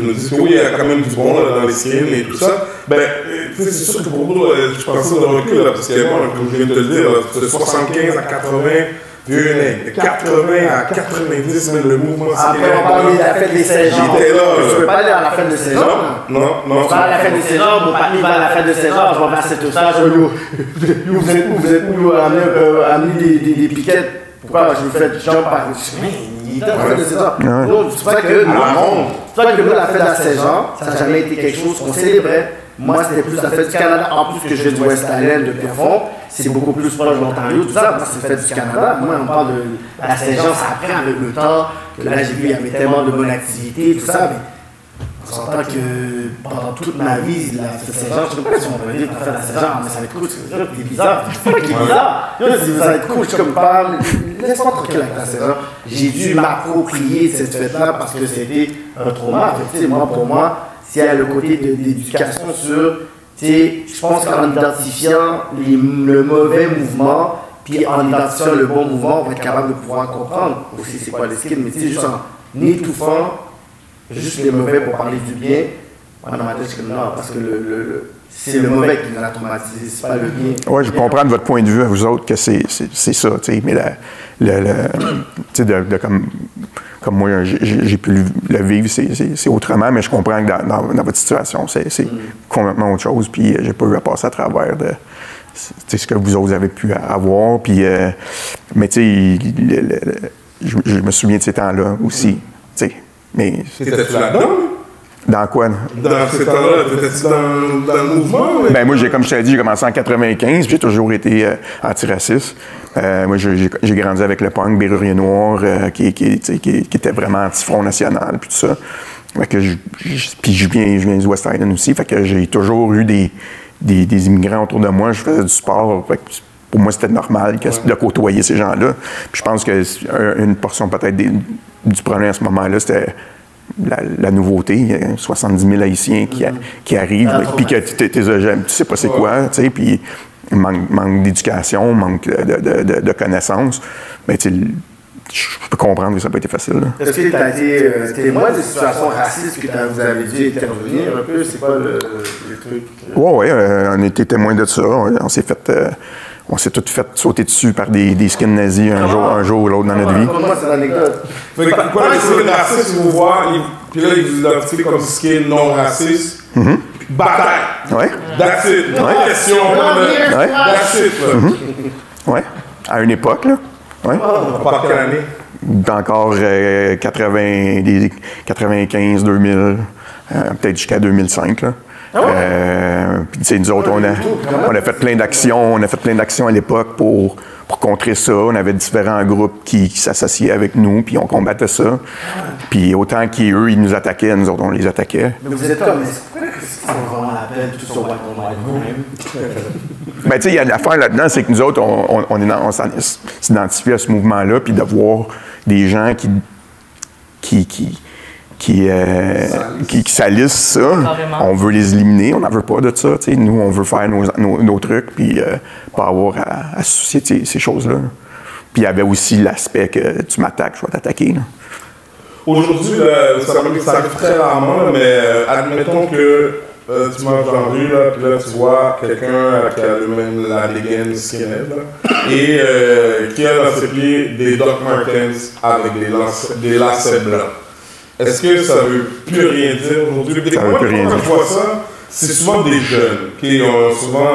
nous disent que oui, il y a quand même du bon là, dans les skins et tout ça, ben, c'est sûr que pour nous, je pense ça de recul, là, parce que moi, comme je viens de te le dire, de 75 à 80, vieux nez, 80 à 90, même le mouvement après, on parle de la fête des 16 ans. J'étais là. Je ne peux pas aller à la fête de 16 ans. Non. Je vais à la fête de 16 ans, mon papa va à la fête de 16 ans, je vais passer tout ça, je vais vous êtes où, amener des piquettes. Pourquoi je vous fais jump par il est à la fête de 16 ans. Non, c'est pas que nous, la fête à 16 ans, ça n'a jamais été quelque chose qu'on célébrait. Moi, c'était plus la fête du Canada. En plus que je viens du West Island, de Pierrefonds, c'est beaucoup plus proche de l'Ontario, tout ça. Moi, c'est la fête du Canada. Moi, on parle de la Saint-Jean, ça apprend avec le temps. Que là, j'ai vu, il y avait tellement de bonnes activités, tout ça. Mais on s'entend que pendant toute ma vie, la fête de Saint-Jean, je sais pas si on va dire la fête de Saint-Jean, mais ça va être cool. C'est bizarre. C'est bizarre. Ça va être cool. Je suis comme pas. Laisse-moi tranquille avec la Saint-Jean. J'ai dû m'approprier cette fête-là parce que c'était un trauma. Pour moi, s'il y a le côté d'éducation sur, je pense qu'en identifiant le mauvais mouvement, puis en identifiant le bon mouvement, on va être capable de pouvoir comprendre aussi c'est quoi les skins, mais juste en étouffant juste les mauvais pour parler du bien, moi dans ma tête, je suis comme non, parce que c'est le mauvais qui nous a traumatisé, c'est pas le bien. Oui, je comprends de votre point de vue à vous autres que c'est ça, mais comme moi, j'ai pu le vivre, c'est autrement, mais je comprends que dans votre situation, c'est complètement autre chose, puis j'ai pas eu à passer à travers de ce que vous autres avez pu avoir, puis, mais tu sais, je me souviens de ces temps-là aussi, tu sais, mais... T'étais-tu là-dedans? Dans quoi? Dans ces temps-là, t'étais-tu dans le mouvement? Ben moi, comme je t'ai dit, j'ai commencé en 95, j'ai toujours été antiraciste. Moi, j'ai grandi avec le punk Bérurier Noir, qui était vraiment anti-Front National, puis tout ça. Fait que puis je viens du West Island aussi, fait que j'ai toujours eu des immigrants autour de moi, je faisais du sport, fait que pour moi, c'était normal de côtoyer ces gens-là. Puis je pense qu'une portion peut-être du problème à ce moment-là, c'était la nouveauté. Il y a 70 000 Haïtiens qui arrivent, puis que tu sais pas c'est quoi, tu sais, puis manque d'éducation, manque de connaissances. Mais tu sais, je peux comprendre que ça n'a pas été facile. Là. Est-ce que tu as été témoin de situations racistes que vous avez dû intervenir un peu? C'est quoi le truc? Oui, on a été témoin de ça. On s'est tous fait sauter dessus par des skins nazis un jour ou l'autre dans notre vie. Moi, c'est l'anecdote. Fait que quand les skins racistes vous voient, puis là, ils vous identifient comme skin non raciste. Bataille. Oui. That's it. Pas question. That's it. Oui. À une époque, là. Oui. Par quelle année? Encore 95, 2000, peut-être jusqu'à 2005, là. Puis, tu sais, nous autres, on a fait plein d'actions. On a fait plein d'actions à l'époque pour contrer ça. On avait différents groupes qui s'associaient avec nous, puis on combattait ça. Puis autant qu'eux, ils nous attaquaient, nous autres, on les attaquait. Mais vous êtes comme, pourquoi ça vaut vraiment la peine, tout sur white on white même? Ben, tu sais, il y a l'affaire là-dedans, c'est que nous autres, on s'identifie à ce mouvement-là, puis de voir des gens qui salissent ça. Carrément. On veut les éliminer, on n'en veut pas de ça. T'sais. Nous, on veut faire nos trucs, puis pas avoir à se soucier de ces choses-là. Puis il y avait aussi l'aspect que tu m'attaques, je vais t'attaquer. Aujourd'hui, ça arrive très rarement, mais admettons que tu marches dans la rue, puis là, tu vois quelqu'un qui a le même la dégaine skinhead, et qui a dans ses pieds des Doc Martens avec des lacets blancs. Est-ce que ça veut plus rien dire aujourd'hui? Ça veut plus rien dire. Quand je vois ça, c'est souvent des jeunes qui ont souvent...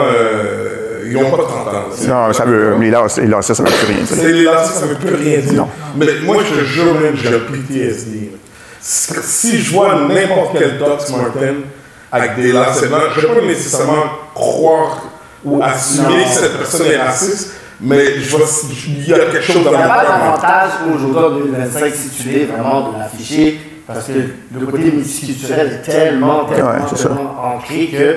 ils n'ont pas 30 ans. Non, ça veut... Les lacets, ça veut plus rien dire. Les lacets, ça veut plus rien dire. Non. Mais moi, je te jure même, j'ai un PTSD. Si je vois n'importe quel Doc Marten avec des lacets blancs, je ne vais pas nécessairement croire ou assumer que cette personne est raciste, mais il y a quelque chose dans Il n'y mon a pas cœur. d'avantage aujourd'hui en 2025 si tu l'es vraiment de l'afficher, parce que le côté multiculturel est tellement ancré que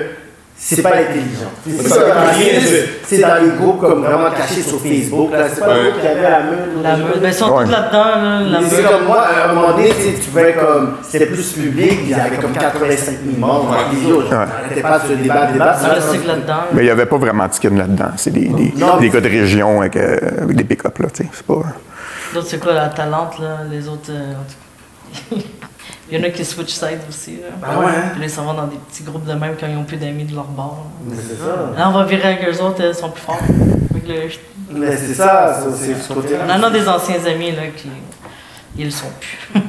c'est pas intelligent. C'est Ça ça, veut rien dire. c'est dans les groupes comme vraiment cachés sur Facebook. Là. C'est pas le groupe qui avait la meule. La meule, ben, ils sont tous là-dedans, là. La C'est meule. comme moi, à un moment donné, tu vois comme, c'était plus public, il y avait comme 85 000 membres. Je dis, yo, j'arrêtais pas de se débattre. Ça reste là-dedans. Mais il n'y avait pas vraiment de skin là-dedans. C'est des gars de région avec des pick-up, là, tu sais. C'est pas... L'autre, c'est quoi, la Talente, là? Les autres, en tout cas. Il y en a qui switch side aussi, là. Ah ouais? Puis là, ils s'en vont dans des petits groupes de même quand ils n'ont plus d'amis de leur bord. C'est ça. Là, on va virer avec eux autres, ils sont plus forts. Mais c'est ça, c'est ce côté-là. On en a des anciens amis, là, qui... Ils le sont plus.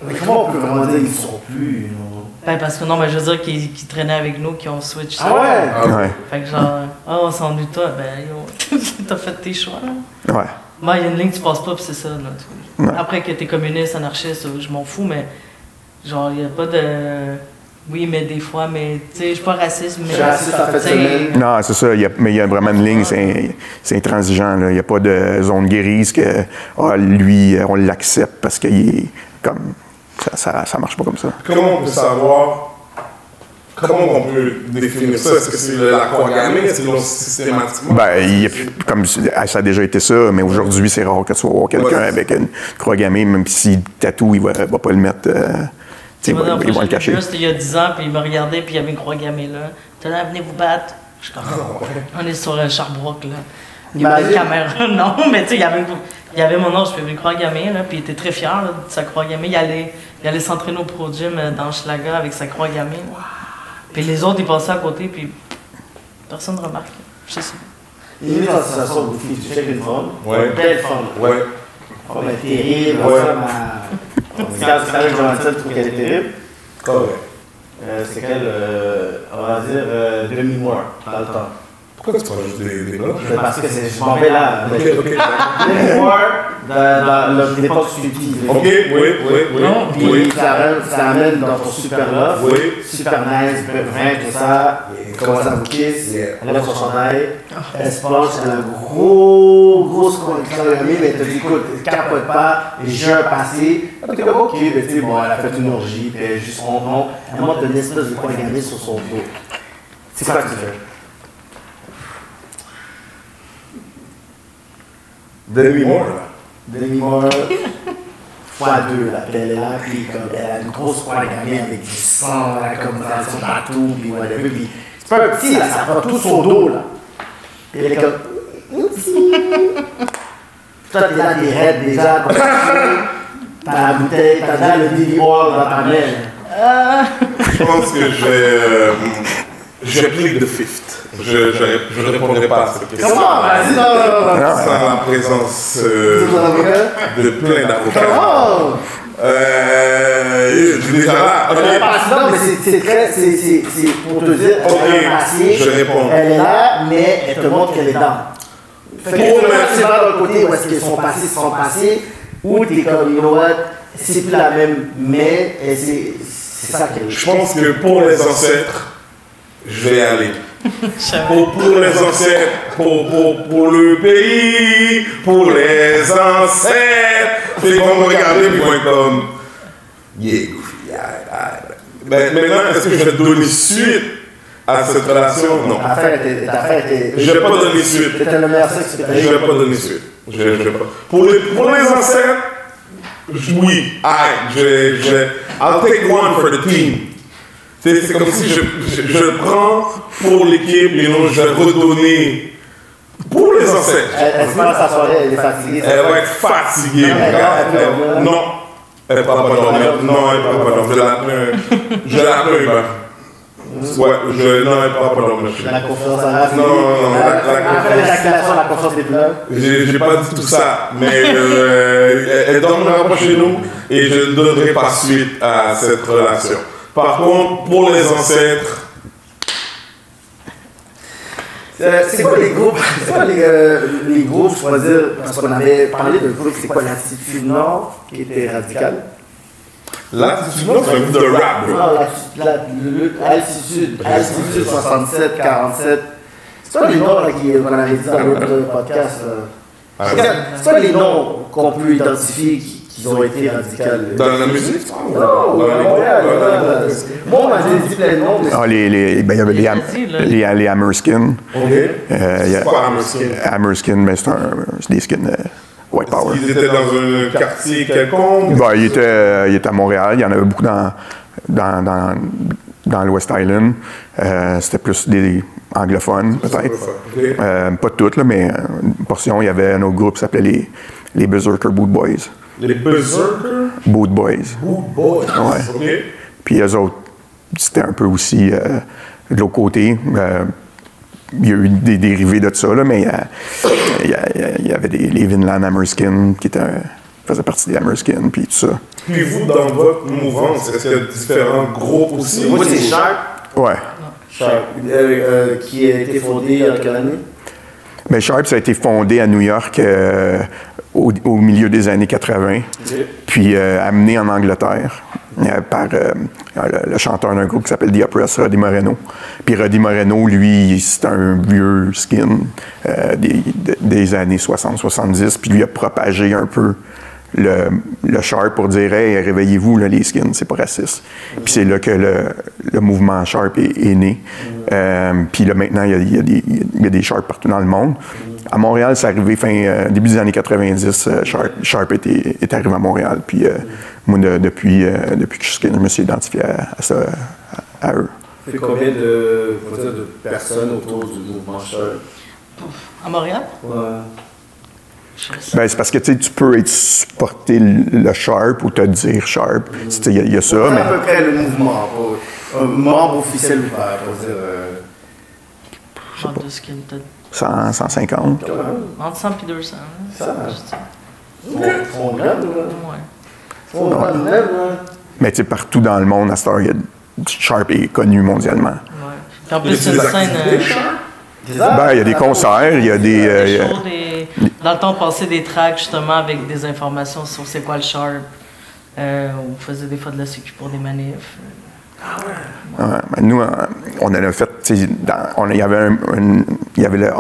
Mais comment on peut vraiment dire qu'ils ne sont plus? Ben, parce que non, mais je veux dire qu'ils traînaient avec nous, qui ont switch side. Ah ouais? Ouais. Fait que genre, on s'ennuie de toi, ben yo, t'as fait tes choix, là. Ouais. Moi, il y a une ligne que tu passes pas, puis c'est ça, là. Après que t'es communiste, anarchiste, je m'en fous, mais genre, il y a pas de... Oui, mais des fois, mais tu sais, je suis pas raciste, mais... Je suis raciste en fait de t'sais, semaine. Non, c'est ça. Mais il y a vraiment une ligne, c'est intransigeant. Là. Il n'y a pas de zone grise que lui, on l'accepte parce qu'il est comme. Ça marche pas comme ça. Comment on peut savoir, comment on peut définir ça? Est-ce que c'est la croix gammée? Est-ce que c'est systématiquement? Ben, comme ça a déjà été ça, mais aujourd'hui, c'est rare que tu vas voir quelqu'un avec une croix gammée, même s'il tatoue, il va pas le mettre. Il va le cacher. C'était il y a 10 ans, puis il me regardait, puis il y avait une croix gammée là. T'es là, venez vous battre. Je suis comme, on est sur Sherbrooke, là. Il y avait une caméra. Non, mais tu sais, il y avait mon âge, puis il y avait une croix gammée, là, puis il était très fier là, de sa croix gammée. Il allait s'entraîner au Pro Gym dans Schlager avec sa croix gammée. Puis les autres, ils passaient à côté, puis personne ne remarque. Je sais ça. Il est dans cette situation où tu checkes une femme. Ouais. Belle femme. Ouais. Femme est terrible. Ouais. Scarlett Johansson, je trouve qu'elle est terrible. Correct. C'est qu'elle, on va dire, demi-mois dans le temps. Pourquoi tu parles des blancs? C'est parce que je m'en vais là. Ok. Demi-mois dans l'époque suivie. Ok, oui. Puis ça amène dans ton super love, Oui. super nice, vrai, tout ça. Elle commence à vous kiss, elle lève son chandail, elle se penche, elle a une grosse chorégraphie, mais elle te dit écoute, capote pas, j'ai un passé. T'es comme ok, mais tu sais, bon, elle a fait une orgie, puis elle juste rond, elle monte une espèce de chorégraphie sur son dos. C'est quoi que tu fais? Demi-mois, là. Demi-mois fois 2, là. Puis elle est là, puis comme, elle a une grosse chorégraphie avec du sang, là, comme dans son bateau, puis whatever. Puis c'est pas un petit, là, ça prend tout son dos, là. Puis elle est comme, toi, t'es là, t'es raide déjà, comme t'as la bouteille, t'as déjà le demi-mois dans ta main. Je pense que je plead the fifth. Je répondrai pas à cette question. Comment? Vas-y, non. Sans la présence de plein d'avocats. Comment? Je suis déjà là. Ok. Non, mais c'est pour te dire, elle a un passé, Je réponds. elle est là, mais elle te montre qu'elle est dans. Fait que tu vas dans le côté où est-ce qu'ils sont passés, ou t'es comme, you know what, c'est plus la même, mais c'est ça qu'elle est. Je pense que pour les ancêtres, je vais aller. Pour les ancêtres, pour le pays, pour les ancêtres. Ils vont me regarder et ils vont être comme, yeah, goofy, yeah. Ben, maintenant, est-ce que je vais donner suite à cette relation? Non. Ta affaire était. Je ne vais pas donner suite. C'était le meilleur sexe que tu as eu. Je ne vais pas donner suite. Je vais pas. Pour les ancêtres, oui. I'll take one for the team. C'est comme si je prends pour l'équipe et non, je vais redonner pour les ancêtres. Elle se passe sa soirée, elle est fatiguée. Elle va être fatiguée. Non, elle ne peut pas dormir. Non, elle ne peut pas dormir. Je l'appelle. Ouais, non, elle ne peut pas dormir. La confiance en la Non. Après l'éjaculation, la confiance des pleurs. J'ai pas dit tout ça, mais elle dormira pas chez nous et je ne donnerai pas suite à cette relation. Par contre, pour les ancêtres, c'est quoi les groupes? C'est quoi les groupes, je pourrais dire, parce qu'on avait parlé de groupe, c'est quoi l'Attitude Nord qui était radicale? l'attitude, c'est un groupe de rap, bro. Non, Altitude 67, 47. C'est pas les noms là, qu'on avait dit dans l'autre podcast. C'est pas les noms qu'on peut identifier qui ont été radicales. Dans la musique, Non, dans les Montréal. Bon, on m'a dit dit plein de noms. Il y avait les Hammerskin. C'est quoi Hammerskin? Hammerskin, mais c'est des skins White Power. Ils étaient dans un quartier quelconque? Il était à Montréal. Il y en avait beaucoup dans l'West Island. C'était plus des anglophones, peut-être. Pas toutes, là, mais une portion. Il y avait un autre groupe qui s'appelait les Berserker Boot Boys. Les Berserker? Boot Boys. Boot Boys. Ouais. Puis eux autres, c'était un peu aussi de l'autre côté. Il y a eu des dérivés de ça, là, mais il y avait les Vinland Hammerskin qui faisaient partie des Hammerskin, puis tout ça. Puis vous, dans votre mouvance, est-ce qu'il y a différents groupes aussi? Moi, c'est Sharp. Ouais. Sharp. Qui a été fondé en quelle année? Mais Sharp, ça a été fondé à New York au milieu des années 80, puis amené en Angleterre par le chanteur d'un groupe qui s'appelle The Oppressed, Roddy Moreno. Puis Roddy Moreno, lui, c'est un vieux skin des années 60-70, puis lui a propagé un peu le Sharp pour dire « Hey, réveillez-vous, là, les skins, c'est pas raciste. » Puis c'est là que le mouvement Sharp est né. Puis là, maintenant, il y a des Sharp partout dans le monde. À Montréal, c'est arrivé début des années 90, Sharp est arrivé à Montréal. Puis moi, depuis que je suis skin, je me suis identifié à ça, à eux. Ça fait combien de personnes autour du mouvement Sharp? À Montréal? Ouais. Ben, c'est parce que tu peux supporter le Sharp ou te dire Sharp. Il y a ça. C'est mais... à peu près le mouvement. Un membre officiel ou pas, pour dire. Genre de skin, peut-être. 150. Entre 100 et 200. Ça. Ouais. Mais tu sais, partout dans le monde, à cette heure, Sharp est connu mondialement. Ouais. Puis en plus, c'est une scène. Ben, il y a des concerts, il y a des. Dans le temps, on passait des tracks justement avec des informations sur c'est quoi le Sharp. On faisait des fois de la sécu pour des manifs. Ouais, ben nous, on en a fait. Il y avait le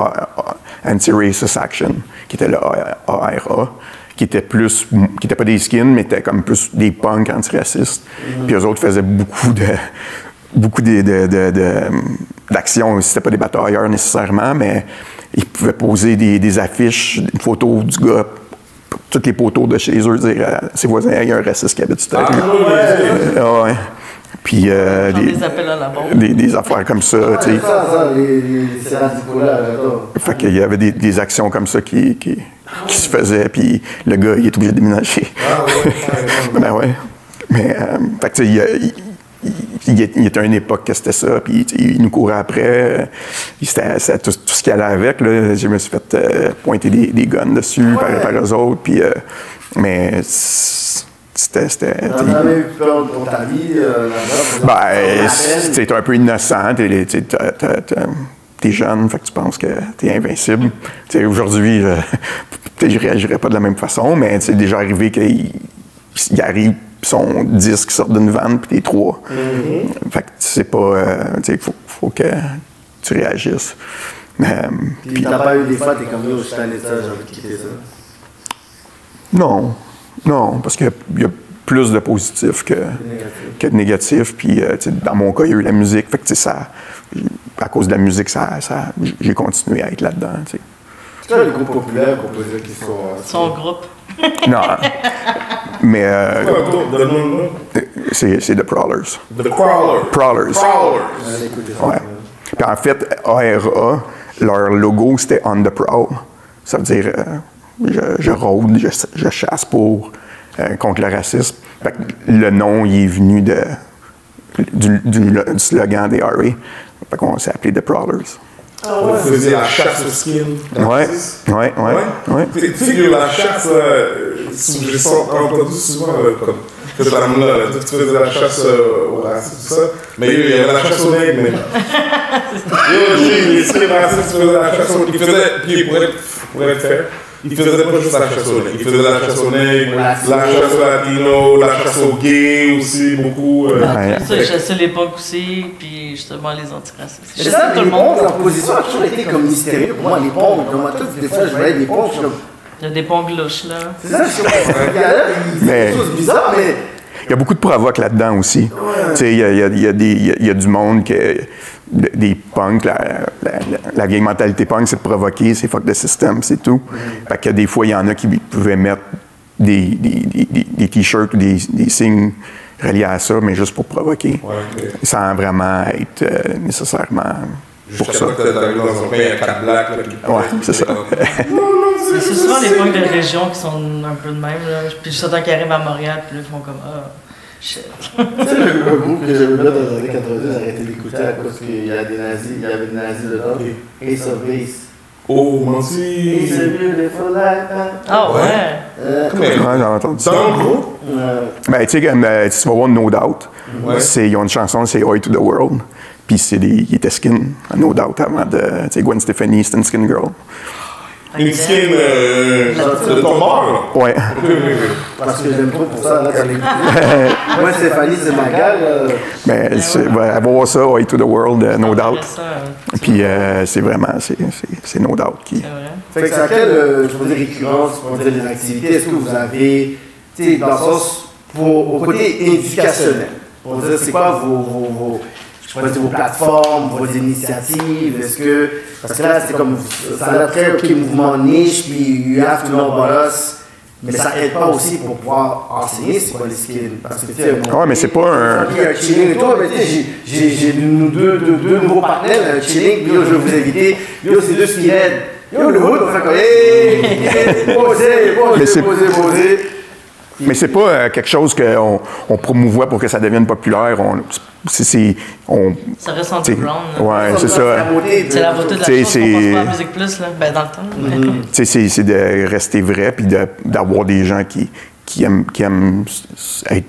Anti-Racist Action, qui était le ARA, qui était pas des skins, mais était comme plus des punks antiracistes. Puis eux autres faisaient beaucoup d'actions. C'était pas des batailleurs nécessairement, mais ils pouvaient poser des affiches, une photo du gars, tous les poteaux de chez eux, dire à ses voisins, il y a un raciste qui habite sur ta rue. Ouais. Puis des appels à la bombe. Des affaires comme ça. C'est ça, ces radicaux-là. Fait qu'il y avait des actions comme ça qui se faisaient, puis le gars, il est obligé de déménager. Ben ouais. Mais, fait que il était à une époque que c'était ça, puis il nous courait après. C'était tout ce qui allait avec. Là. Je me suis fait pointer des guns dessus par eux autres, puis mais c'était... T'en avais eu peur pour ta vie là-bas? Ben, t'es un peu innocent, t'es jeune, fait que tu penses que t'es invincible. Aujourd'hui, je réagirais pas de la même façon, mais c'est déjà arrivé qu'il arrive son 10 qui sort d'une vanne, puis t'es 3. Fait que c'est pas... faut que tu réagisses. Puis t'as pas eu des fois, t'es comme yo, je suis un état, j'ai envie de quitter ça? Non, parce qu'il y a plus de positifs que de négatifs. Puis, dans mon cas, il y a eu la musique. Fait que, ça, à cause de la musique, j'ai continué à être là-dedans. C'est le groupe populaire qu'on peut dire qu'ils sont... Son groupe. Non. Mais... c'est The Prowlers. The Crawlers. Prowlers. Ouais. Puis en fait, ARA, leur logo, c'était On the Prowl. Ça veut dire... je rôde, je chasse contre le racisme. Fait que le nom, il est venu du slogan des RA. Fait qu'on s'est appelé The Prowlers. On faisait la chasse au skin. Ouais. Tu sais que la chasse, j'ai entendu souvent comme ce terme-là, tu faisais la chasse au racisme, tout ça. Mais il y avait la chasse au nègre, mais. Les skins racistes faisaient la chasse au nègre. Puis pour être fait, il faisait pas juste la chasse au nègre. Il faisait la chasse au nègre, la chasse au latino, la chasse au gay aussi, beaucoup. Ça, il chassait les punks aussi, puis justement les antiracistes. C'est ça, les ponts, leur position a toujours été comme mystérieux. Pour moi, les ponts, comme moi, des fois, je voyais des ponts, il y a des ponts louches, là. c'est ça, je suis il y a des choses bizarres, mais Il y a beaucoup de provoques là-dedans aussi. Tu sais, il y a du monde des punks, la vieille mentalité punk, c'est de provoquer, c'est fuck the system, c'est tout. Fait que des fois, il y en a qui pouvaient mettre des t-shirts ou des signes reliés à ça, mais juste pour provoquer, sans vraiment être nécessairement pour ça. Jusqu'à t'arrives dans un coin, il y a 4 blacks. Ouais, c'est ça. C'est souvent les punks de région qui sont un peu de même. Là. Puis certains qui arrivent à Montréal, puis là, ils font comme shit. Tu sais, le groupe que j'aimais bien dans les années 90, j'ai arrêté d'écouter à cause qu'il y avait des nazis dedans. Ace of Base. Oh, menti! It's a beautiful life. Ah ouais! Ouais, j'ai entendu ça. Dans le groupe? Ben, tu sais, comme tu vas voir No Doubt, ils ont une chanson, c'est Oi to the World. Puis ils étaient skin, No Doubt, avant de. Tu sais, Gwen Stefani, c'était une skin girl. Une skin de ton bord, là? Ouais. Parce que j'aime trop pour ça, là, quand les. Moi, Stéphanie, c'est ma gare. Mais elle va voir ça, Oi to the World, No Doubt. Puis c'est vraiment, c'est No Doubt qui. C'est vrai. Fait que c'est à quelle, je veux dire, récurrence, pour dire des activités, est-ce que vous avez, tu sais, dans le sens, au côté éducationnel, pour dire, c'est quoi je pourrais dire vos plateformes, vos initiatives, est-ce que, parce que là, c'est comme, ça a l'air très, mouvement niche, puis you have to know about us, mais ça aide pas aussi pour pouvoir enseigner c'est quoi les skills, parce que, tu sais, ouais, mais c'est pas un... Il y a un chilling et tout, mais tu sais, j'ai deux nouveaux partenaires, un chilling, puis yo, je vais vous inviter, yo, c'est deux skinheads. Yo, le hood, on fait comme, hey, posez. Mais c'est pas quelque chose qu'on promouvoit pour que ça devienne populaire. Ça reste underground. Ouais, c'est ça. C'est la beauté de la chose qu'on pense pas à la musique plus, là, ben, dans le temps. C'est de rester vrai puis d'avoir des gens qui aiment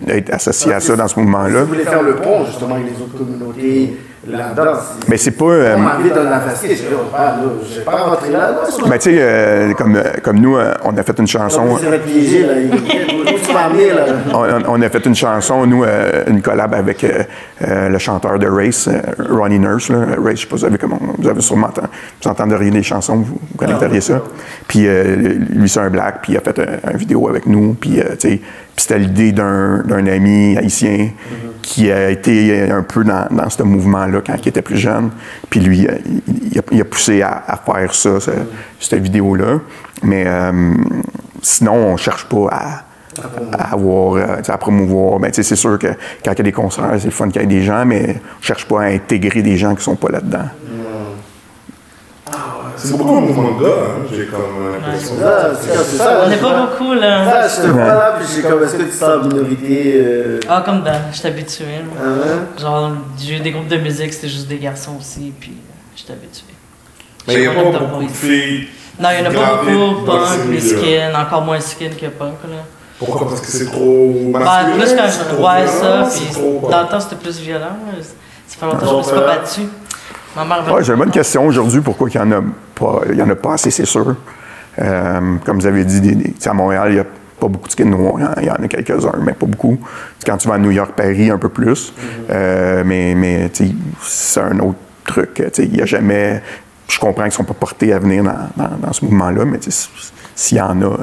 être associés à ça dans ce mouvement-là. Vous voulez faire le pont, justement, avec les autres communautés là-dedans. Mais c'est pas... On m'a envie de la facilité, je vais pas rentrer là-dedans. Mais tu sais, comme nous, on a fait une chanson... C'est piégé, là. On a fait une chanson, nous, une collab avec le chanteur de Race, Ronnie Nurse. Là. Race, je sais pas, vous avez sûrement entendriez des chansons, vous connaîtriez ça. Puis lui, c'est un black, puis il a fait une vidéo avec nous. Puis, tu sais, c'était l'idée d'un ami haïtien qui a été un peu dans ce mouvement-là quand il était plus jeune. Puis lui, il a poussé à faire ça, cette vidéo-là. Mais sinon, on ne cherche pas à promouvoir. Ben, c'est sûr que quand il y a des concerts, c'est le fun qu'il y ait des gens, mais on ne cherche pas à intégrer des gens qui ne sont pas là-dedans. C'est beaucoup un mouvement de gars, hein? J'ai comme l'impression. C'est ça. On n'est pas beaucoup, là. Ça, je te vois là, puis j'ai comme, est-ce que tu sens en minorité? Comme dans, je suis habitué. Genre, j'ai eu des groupes de musique, c'était juste des garçons aussi, puis je suis habitué. Mais il n'y a pas beaucoup de filles. Non, il n'y en a pas beaucoup, punk, les skins, encore moins skin que punk, là. Pourquoi? Parce que c'est trop masculin? Plus quand je vois ça, puis dans le temps c'était plus violent. Ça fait longtemps que je me suis pas battu. Ma mère j'ai une bonne question aujourd'hui. Pourquoi il y en a pas assez, c'est sûr. Comme vous avez dit, à Montréal, il n'y a pas beaucoup de skins noirs. Il y en a quelques-uns, mais pas beaucoup. Quand tu vas à New York, Paris, un peu plus. Mais c'est un autre truc. Il n'y a jamais... Je comprends qu'ils ne sont pas portés à venir dans ce mouvement-là, mais s'il y en a...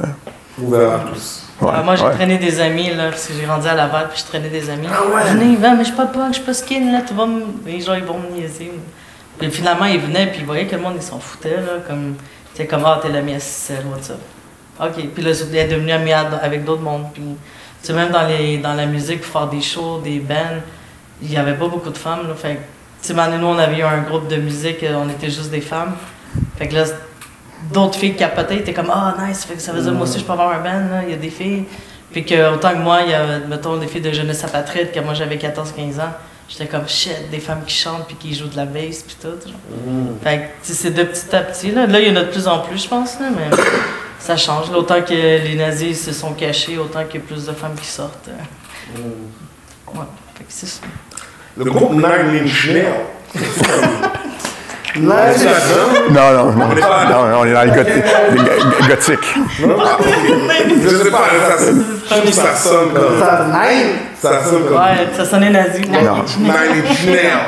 Ouvert à tous. Moi, j'ai traîné des amis, là, parce que j'ai grandi à Laval, puis je traînais des amis. Venez, mais je suis pas punk, je suis pas skin, là, les gens, ils vont me niaiser. Puis finalement, ils venaient, puis ils voyaient que le monde, ils s'en foutaient, là, comme, t'es comme, t'es l'ami à Cicel, what's up. OK, puis là, il est devenu ami avec d'autres mondes, puis, tu sais, même dans la musique, pour faire des shows, des bands, il n'y avait pas beaucoup de femmes, là, fait que, tu sais, nous, on avait eu un groupe de musique, on était juste des femmes, fait que là, d'autres filles capotaient, étaient comme nice, fait que ça veut dire moi aussi je peux avoir un band, il y a des filles. Puis que autant que moi, il y a mettons des filles de jeunesse apatride, que moi j'avais 14-15 ans, j'étais comme shit, des femmes qui chantent puis qui jouent de la bass puis tout. Fait que c'est de petit à petit là. Là il y en a de plus en plus je pense là, mais ça change. Là, autant que les nazis se sont cachés, autant qu'il y a plus de femmes qui sortent. Ouais, fait que c'est ça. Le groupe Nine Inch Nails. Non, on est dans le gothique. Je sais pas, ça sonne comme... Ça sonne comme... Ouais, ça sonnait nazi. Nine Inch Nails.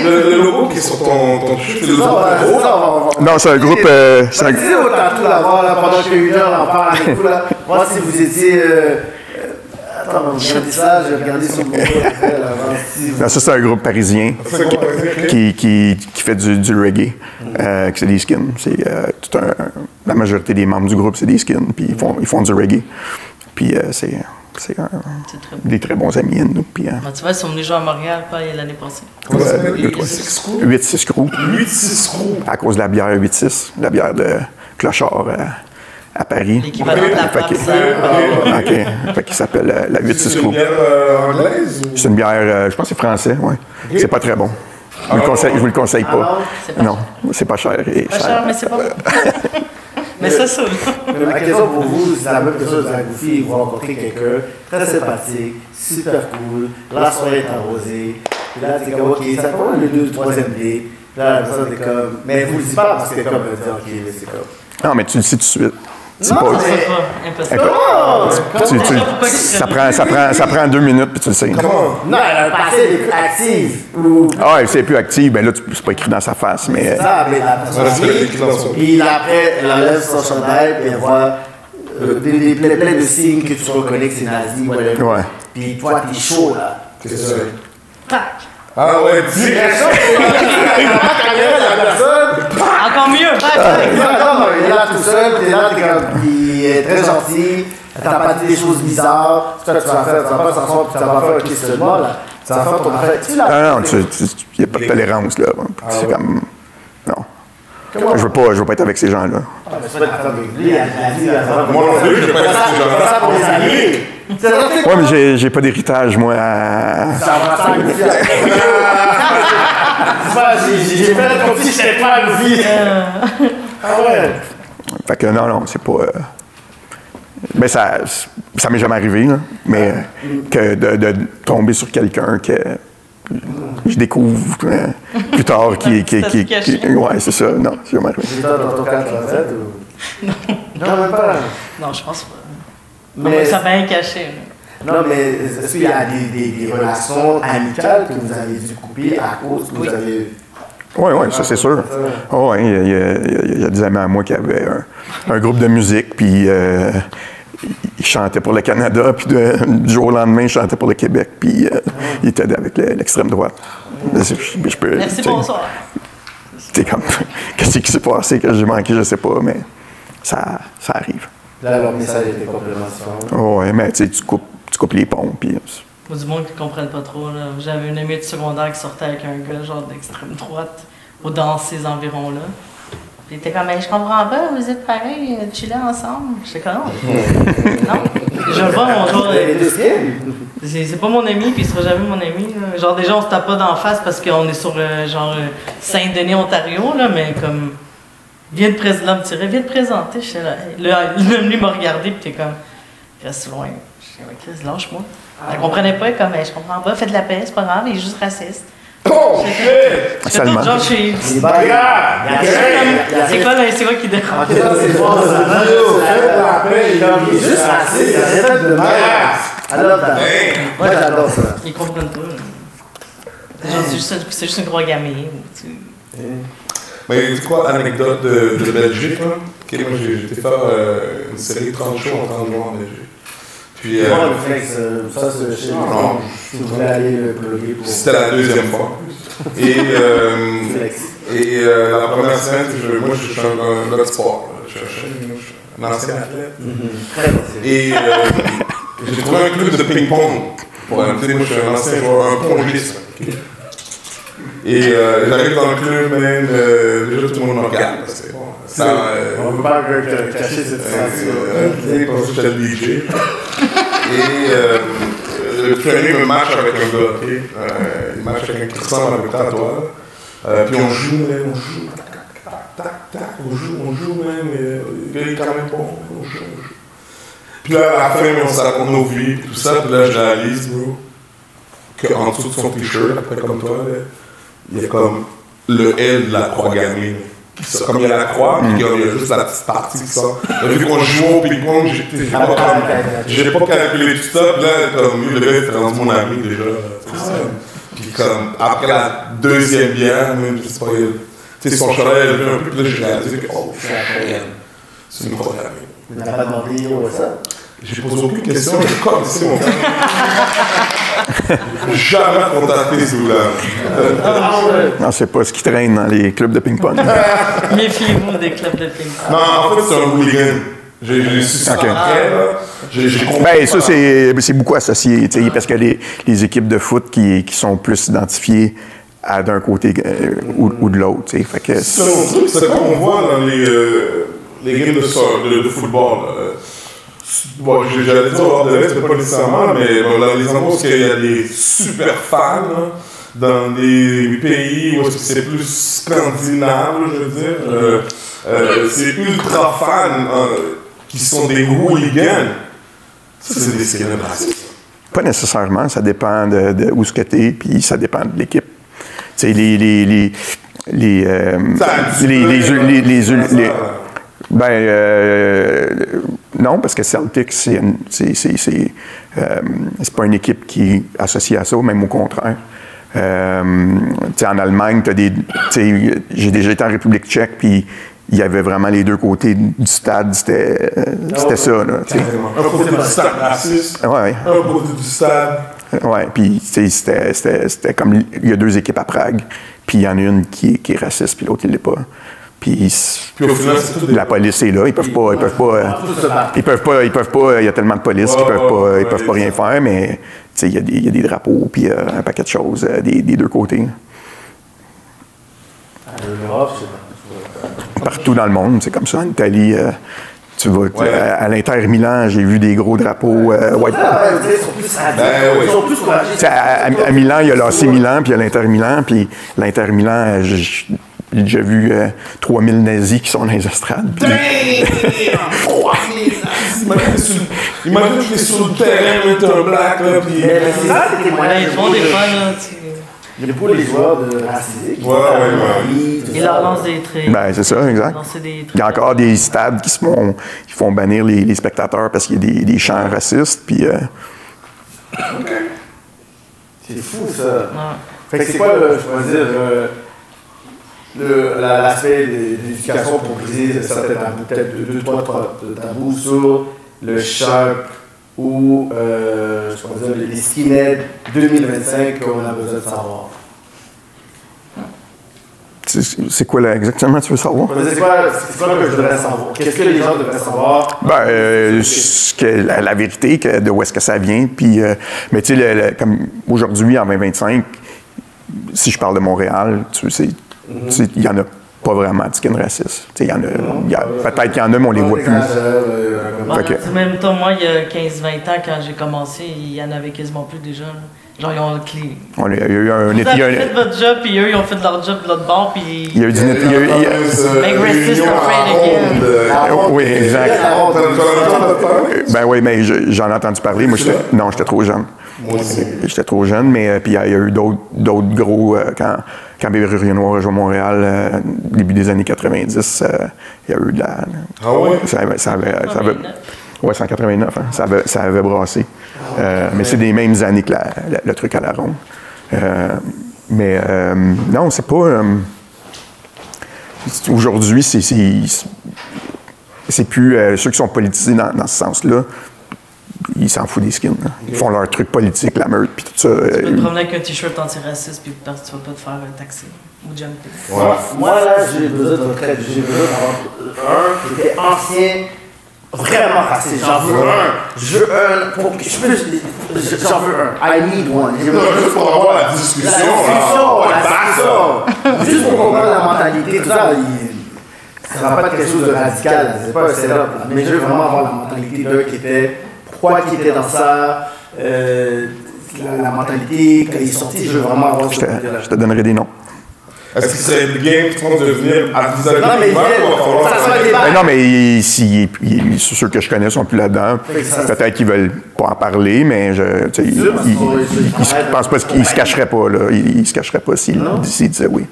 Le logo qui est sur ton truc, c'est le logo. Non, c'est un groupe... Disais tantôt là-bas, pendant que 1 heure, on parle avec vous, là. Moi, si vous étiez... Attends, regardez ça, j'ai regardé sur Google après, là, Non, ça, c'est un groupe parisien qui fait du reggae, que c'est des skins. C'est, la majorité des membres du groupe, c'est des skins, puis ils font du reggae. Puis c'est des très bons amis à nous. Puis, tu vois, ils sont venus jouer à Montréal l'année passée. Comment ça s'appelle? 8-6 Crew. 8-6 Crew. À cause de la bière 8-6, la bière de Clochard à Paris. L'équivalent de la Pabst. OK. Fait qu'il s'appelle la 8-6 Crew. C'est une bière anglaise? C'est une bière, je pense que c'est français, oui. Okay. C'est pas très bon. Je vous le conseille pas. Non, c'est pas cher. Pas cher, mais c'est pas bon. Mais ça saoule. La question pour vous, c'est la même chose à Goofy. Vous rencontrez quelqu'un très sympathique, super cool. La soirée est arrosée. Puis là, t'es comme, OK, ça prend le 2e, 3e date. Là, ça, t'es comme. Mais vous le dites pas parce que, comme, OK, c'est comme. Non, mais tu le sais tout de suite. C'est pas impossible. Ça prend 2 minutes, puis tu le sais. Non, elle a un passé d'écoute active. Ah, elle c'est plus active, ben là, c'est pas écrit dans sa face, mais. C'est ça, mais la personne. Puis après, elle enlève son chandail, puis elle voit plein de signes que tu reconnais que c'est nazi, whatever. Ouais. Puis toi, t'es chaud, là. C'est ça. Tac. Ah ouais, dis Encore mieux. Non, il est là tout seul, t'es là, t'es comme, il est très gentil, t'as pas dit des choses bizarres, c'est ça que tu vas faire, tu vas pas s'asseoir, tu vas pas faire un questionnement, là. Tu vas faire ton affaire. Non, il n'y a pas de tolérance, là. C'est comme. Non. Je veux pas être avec ces gens-là. C'est pas une affaire avec lui, elle a dit, moi non plus, je vais pas être avec ces gens-là. ça pour les amis. Ouais, mais j'ai pas d'héritage, moi, à. Ça va faire une fille. J'ai fait comme si j'étais pas à vie. Ah ouais. Fait que non, c'est pas. Ben ça m'est jamais arrivé, là. Mais que de tomber sur quelqu'un que je découvre plus tard qui ouais, c'est ça. Non, c'est jamais arrivé. C'est toi dans ton cas de retraite ou. Non, même pas. Non, je pense pas. Mais ça va bien caché. Non, mais est-ce qu'il y a des relations amicales que vous avez dû couper à cause que vous avez. Oui, ça c'est sûr. Oh, ouais, il y a des amis à moi qui avaient un groupe de musique, puis ils chantaient pour le Canada, puis du jour au lendemain, ils chantaient pour le Québec, puis ils étaient avec l'extrême droite. Merci, bonsoir. C'est comme, qu'est-ce qui s'est passé, que j'ai manqué, je sais pas, mais ça arrive. Là, leur message était complètement différent. Oh, oui, mais tu coupes les ponts, puis. Moi, du monde qui ne comprennent pas trop. Là. J'avais une amie de secondaire qui sortait avec un gars genre d'extrême droite dans ces environs-là. Puis il était comme, je comprends pas, vous êtes pareils, chiller ensemble. J'étais comme, non. Je le vois, mon genre. C'est pas mon ami, puis il sera jamais mon ami. Là. Genre, déjà, on se tape pas d'en face parce qu'on est sur Saint-Denis, Ontario, là, mais comme. Viens de présenter. J'étais là. Lui m'a regardé, puis t'es comme, reste loin. J'étais comme, lâche-moi. Elle comprenait pas, comme, je comprends pas, fais de la paix, c'est pas grave, il est juste raciste. Oh, shit! C'est tout genre chez. C'est pas grave! C'est quoi qui dérange? C'est pas la paix, il est juste raciste, il a rien fait de mal. Moi, j'adore ça. Ils comprennent pas. Genre, c'est juste une gros gamine. Mais tu sais quoi, anecdote de Belgique, là? Okay, moi, j'ai été faire une série de 30 shows en 30 jours en Belgique. Puis, ça, c'est chez nous. Si vous voulez aller le plugger pour. C'était la 2e fois. Et la première semaine, moi, je suis un gars de sport. Je suis un ancien athlète. Et j'ai trouvé un club de ping-pong. Moi, je suis un ancien joueur, un pongiste. Et j'arrive dans le club, même, déjà tout le monde me regarde. On ne peut pas cacher cette sensation. Parce que j'étais le DJ. Et le training me match avec un gars, ok? Il match avec un qui ressemble un peu à toi. Puis on joue, on joue même. Le gars est quand même bon, on joue. Puis là, à la fin, on se raconte nos vies, tout ça. Puis là, je réalise, bro, qu'en dessous de son t-shirt, après comme toi, là, il y a comme le L de la croix gammée. Comme il y a la croix, puis il y a juste la petite partie qui sort. Vu qu'on joue au ping-pong, j'ai pas calculé tout ça, puis là, comme le gars était rendu mon ami déjà. Puis comme, après la 2e bière, même, je sais pas, tu sais, son chandail est levé un peu, puis là, j'ai réalisé que, oh, c'est une croix gammée. Tu n'as pas demandé ça? J'ai posé aucune question, j'ai commencé mon temps. Jamais contacté ce gars. Non, c'est pas ce qui traîne dans les clubs de ping-pong. Méfiez-vous des clubs de ping-pong. Non, en fait, c'est un hooligan. J'ai su ça après, là. J'ai compris. Ben, ça, c'est beaucoup associé, tu sais, parce que les équipes de foot qui sont plus identifiées à d'un côté ou de l'autre, tu sais. Fait que c'est comme on voit dans les games de football. Bon, j'allais dire hors de l'Est, mais pas nécessairement, mais bon, dans les endroits où il y a des super fans, là, dans des pays où c'est plus scandinave, je veux dire, c'est ultra fans qui sont des hooligans. Ça, c'est des skinheads racistes. pas nécessairement, ça dépend de où ce que t'es, puis ça dépend de l'équipe. Tu sais, non, parce que Celtic, c'est pas une équipe qui est associée à ça, même au contraire. En Allemagne, j'ai déjà été en République tchèque, puis il y avait vraiment les deux côtés du stade, c'était ça. Là, un côté du stade raciste, un côté du stade. Oui, puis c'était comme, il y a deux équipes à Prague, puis il y en a une qui est raciste, puis l'autre, il l'est pas. Puis au final, la police est là, ils peuvent pas, il y a tellement de police qu'ils peuvent pas rien faire, mais il y a des drapeaux, puis un paquet de choses des deux côtés. Partout dans le monde, c'est comme ça. En Italie, tu vas à l'Inter Milan, j'ai vu des gros drapeaux white. Ils sont plus courageux. À Milan, il y a l'AC Milan, puis il y a l'Inter Milan, puis l'Inter Milan, j'ai déjà vu 3000 nazis qui sont dans les estrades. Imagine que tu es sur le terrain, tu es un black, là, puis... Ils font des fois, là, il y a beaucoup les joueurs de racisés. Ils leur lancent des traits. Ben, c'est ça, exact. Il y a encore des stades qui font bannir les spectateurs parce qu'il y a des chants racistes, puis... C'est fou, ça. Fait que c'est quoi, je pourrais dire, l'aspect de l'éducation pour briser certains tabous, peut-être 2-3 tabous sur le sharp ou je pourrais dire les skinheads 2025 qu'on a besoin de savoir. C'est quoi là exactement tu veux savoir? C'est quoi que je devrais savoir? Qu'est-ce que les gens devraient savoir? La vérité de où est-ce que ça vient. Puis, mais tu sais, comme aujourd'hui, en 2025, si je parle de Montréal, tu sais, il n'y en a pas vraiment de skin racistes. Peut-être qu'il y en a, mais on les voit plus. Même temps, moi, il y a 15-20 ans, quand j'ai commencé, il y en avait quasiment plus déjà. Genre, ils ont le clé. Vous avez fait votre job, puis eux, ils ont fait leur job de l'autre bord, puis... Il y a eu du... Make racist afraid again. Oui, exact. Ben oui, mais j'en ai entendu parler. Moi, j'étais trop jeune. Moi aussi. J'étais trop jeune, mais puis il y a eu d'autres gros... Quand Bébé Rio Noir a joué à Montréal, début des années 90, il y a eu de la... Ah ouais? Oui, c'est en 89, hein, ça avait brassé. Mais c'est des mêmes années que le truc à la ronde. Non, c'est pas... aujourd'hui, c'est plus... ceux qui sont politisés dans ce sens-là, ils s'en foutent des skins. Hein. Ils font leur truc politique, la meute, puis tout ça. Tu peux te promener avec un t-shirt antiraciste, puis tu vas pas te faire taxer ou jumper. Moi, là, j'ai besoin de retraite. J'ai besoin d'avoir un qui était ancien, vraiment raciste. J'en veux un. Je veux un. J'en veux un. I need one. Juste pour avoir la discussion. Juste pour comprendre la mentalité, tout ça. Ça va pas être quelque chose de radical. C'est pas un setup. Mais je veux vraiment avoir la mentalité d'un qui était... Pourquoi qui était dans ça, la mentalité, quand il est sorti, je veux vraiment avoir ce côté-là. Je te donnerai des noms. Est-ce que c'est le game qui vont devenir artisanal? Non, mais ceux que je connais sont plus là-dedans. Peut-être qu'ils veulent pas en parler, mais je pense pas qu'ils se cacheraient pas. Là. Ils se cacheraient pas s'ils disaient oui.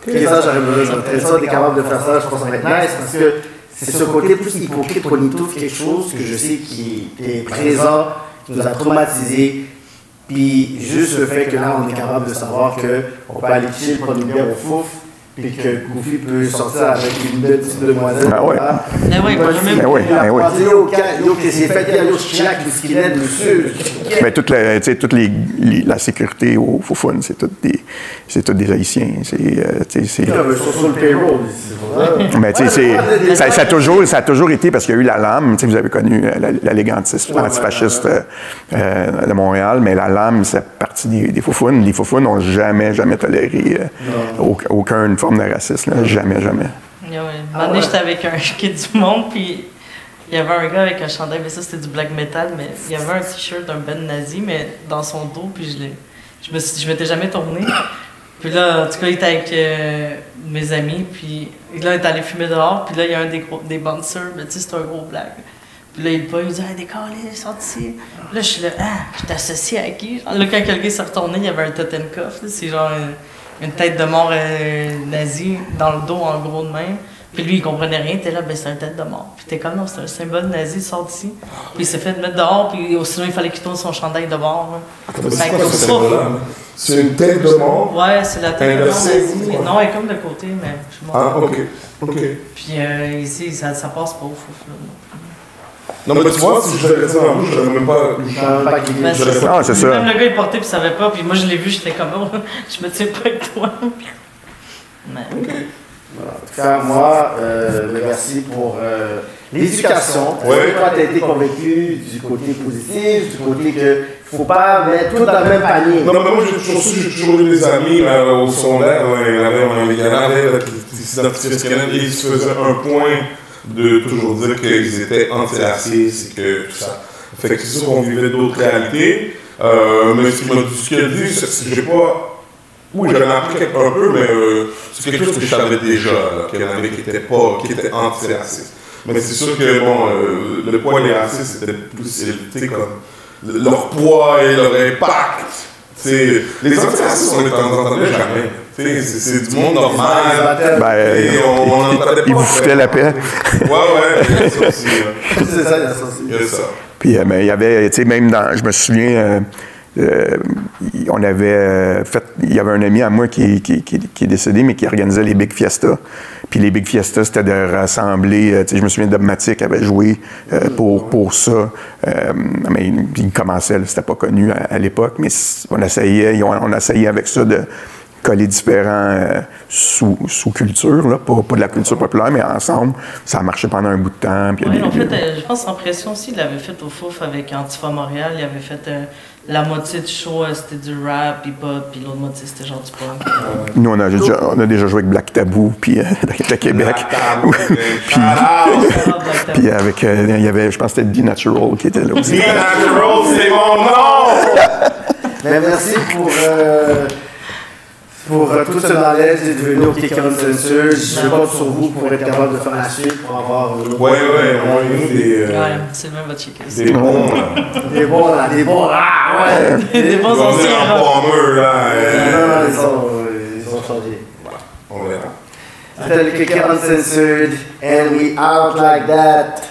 Et ça, j'aurais besoin de ça, d'être capable de faire ça, je pense que ça va être nice, parce que c'est ce côté plus hypocrite qu'on y trouve quelque chose que je sais qui est présent, qui nous a traumatisés. Puis juste le fait que là, on est capable de savoir qu'on peut aller chill, prendre une bière au fouf, puis que Goofy peut sortir avec une belle petite demoiselle. Ah ouais. Mais oui, moi, je Mais oui, mais oui. Yo, qu'est-ce qu'il fait? Yo, Chirac, le skinhead, monsieur. Mais toute la sécurité au Fofun, c'est tous des Haïtiens. Ils sont sur le payroll ici. Mais tu sais, ça a toujours été, parce qu'il y a eu la LAM, vous avez connu la Ligue antifasciste de Montréal, mais la LAM, c'est partie des Faufounes. Les Faufounes n'ont jamais toléré aucune forme de racisme. Là. Jamais. Un moment donné, j'étais avec un kid du monde, puis il y avait un gars avec un chandail, mais ça c'était du black metal, mais il y avait un t-shirt d'un band nazi, mais dans son dos, puis je m'étais jamais tourné. Puis là, en tout cas, il était avec mes amis, puis là, il est allé fumer dehors, puis là, il y a un des bouncers, mais tu sais, c'est un gros black. Puis là, il dit, hey, décollez, sortez. Puis là, je suis là, je t'associe à qui? Là, quand le gars s'est retourné, il y avait un Totenkopf, c'est genre une tête de mort nazie dans le dos, en gros de même. Puis lui, il comprenait rien, t'es là, ben c'est une tête de mort. Puis t'es comme, non, c'est un symbole nazi, sort d'ici. Puis il s'est fait mettre dehors, puis sinon, il fallait qu'il tourne son chandail de bord. C'est quoi ce symbole-là? C'est une tête de mort? Ouais, c'est la tête de mort nazie. Non, elle est comme de côté, mais je suis mort. Ah, ok. Puis ici, ça passe pas au fouf, là. Non, mais tu vois, si je l'avais dit en rouge, j'aurais même pas. Ah, c'est ça. Même le gars, il portait, puis il savait pas, puis moi, je l'ai vu, j'étais comme, oh, je me tiens pas avec toi. Mais. Voilà. En tout cas, moi, merci pour l'éducation. Ouais. Toi, tu as été convaincu du côté positif, du côté que faut pas mettre tout dans le même panier. Non, mais moi, j'ai toujours eu des amis au secondaire. Il y en avait qui s'identifiaient skinhead et ils se faisaient un point de toujours dire qu'ils étaient anti-racistes et que tout ça. Fait que c'est sûr qu'on vivait d'autres réalités. Mais ce qu'il a dit, j'ai pas. Oui, j'en ai appris un peu, mais c'est quelque chose que je savais déjà, qu'il y en avait qui étaient anti-racistes. Mais c'est sûr que, bon, le poids des racistes était plus élevé, comme leur poids et leur impact. T'sais, les anti-racistes, on les entendait jamais. C'est du monde normal. On n'entendait pas. Ils vous foutaient la paix. Ouais, ça aussi. C'est ça, il y a ça. Puis, mais il y avait, tu sais, même dans, je me souviens, on avait il y avait un ami à moi qui est décédé, mais qui organisait les Big Fiestas. Puis les Big Fiestas, c'était de rassembler, tu sais, je me souviens Dogmatic avait joué pour ça. Mais il commençait, c'était pas connu à l'époque, mais on essayait avec ça de coller différents sous-cultures, là, pas de la culture populaire, mais ensemble. Ça a marché pendant un bout de temps. Puis en fait, je pense en pression aussi, il l'avait fait au Fouf avec Antifa Montréal. Il avait fait la moitié du show, c'était du rap, hip-hop, puis l'autre moitié, c'était genre du punk. Nous, on a déjà joué avec Black Tabou, puis de Québec. Puis avec, il y avait, je pense que c'était D-Natural qui était là aussi. D-Natural, c'est mon nom! Mais merci pour tout ce knowledge d'être venu au Kick Uncensored. Je compte sur vous pour être capable de faire la suite, pour avoir Ouais, on des. C'est le même votre chicken. Des bons. Des bons, là, des bons. Ah, ouais! Des bons anciens. Ils ont changé. On verra. C'était le Kick Uncensored, and we out like that.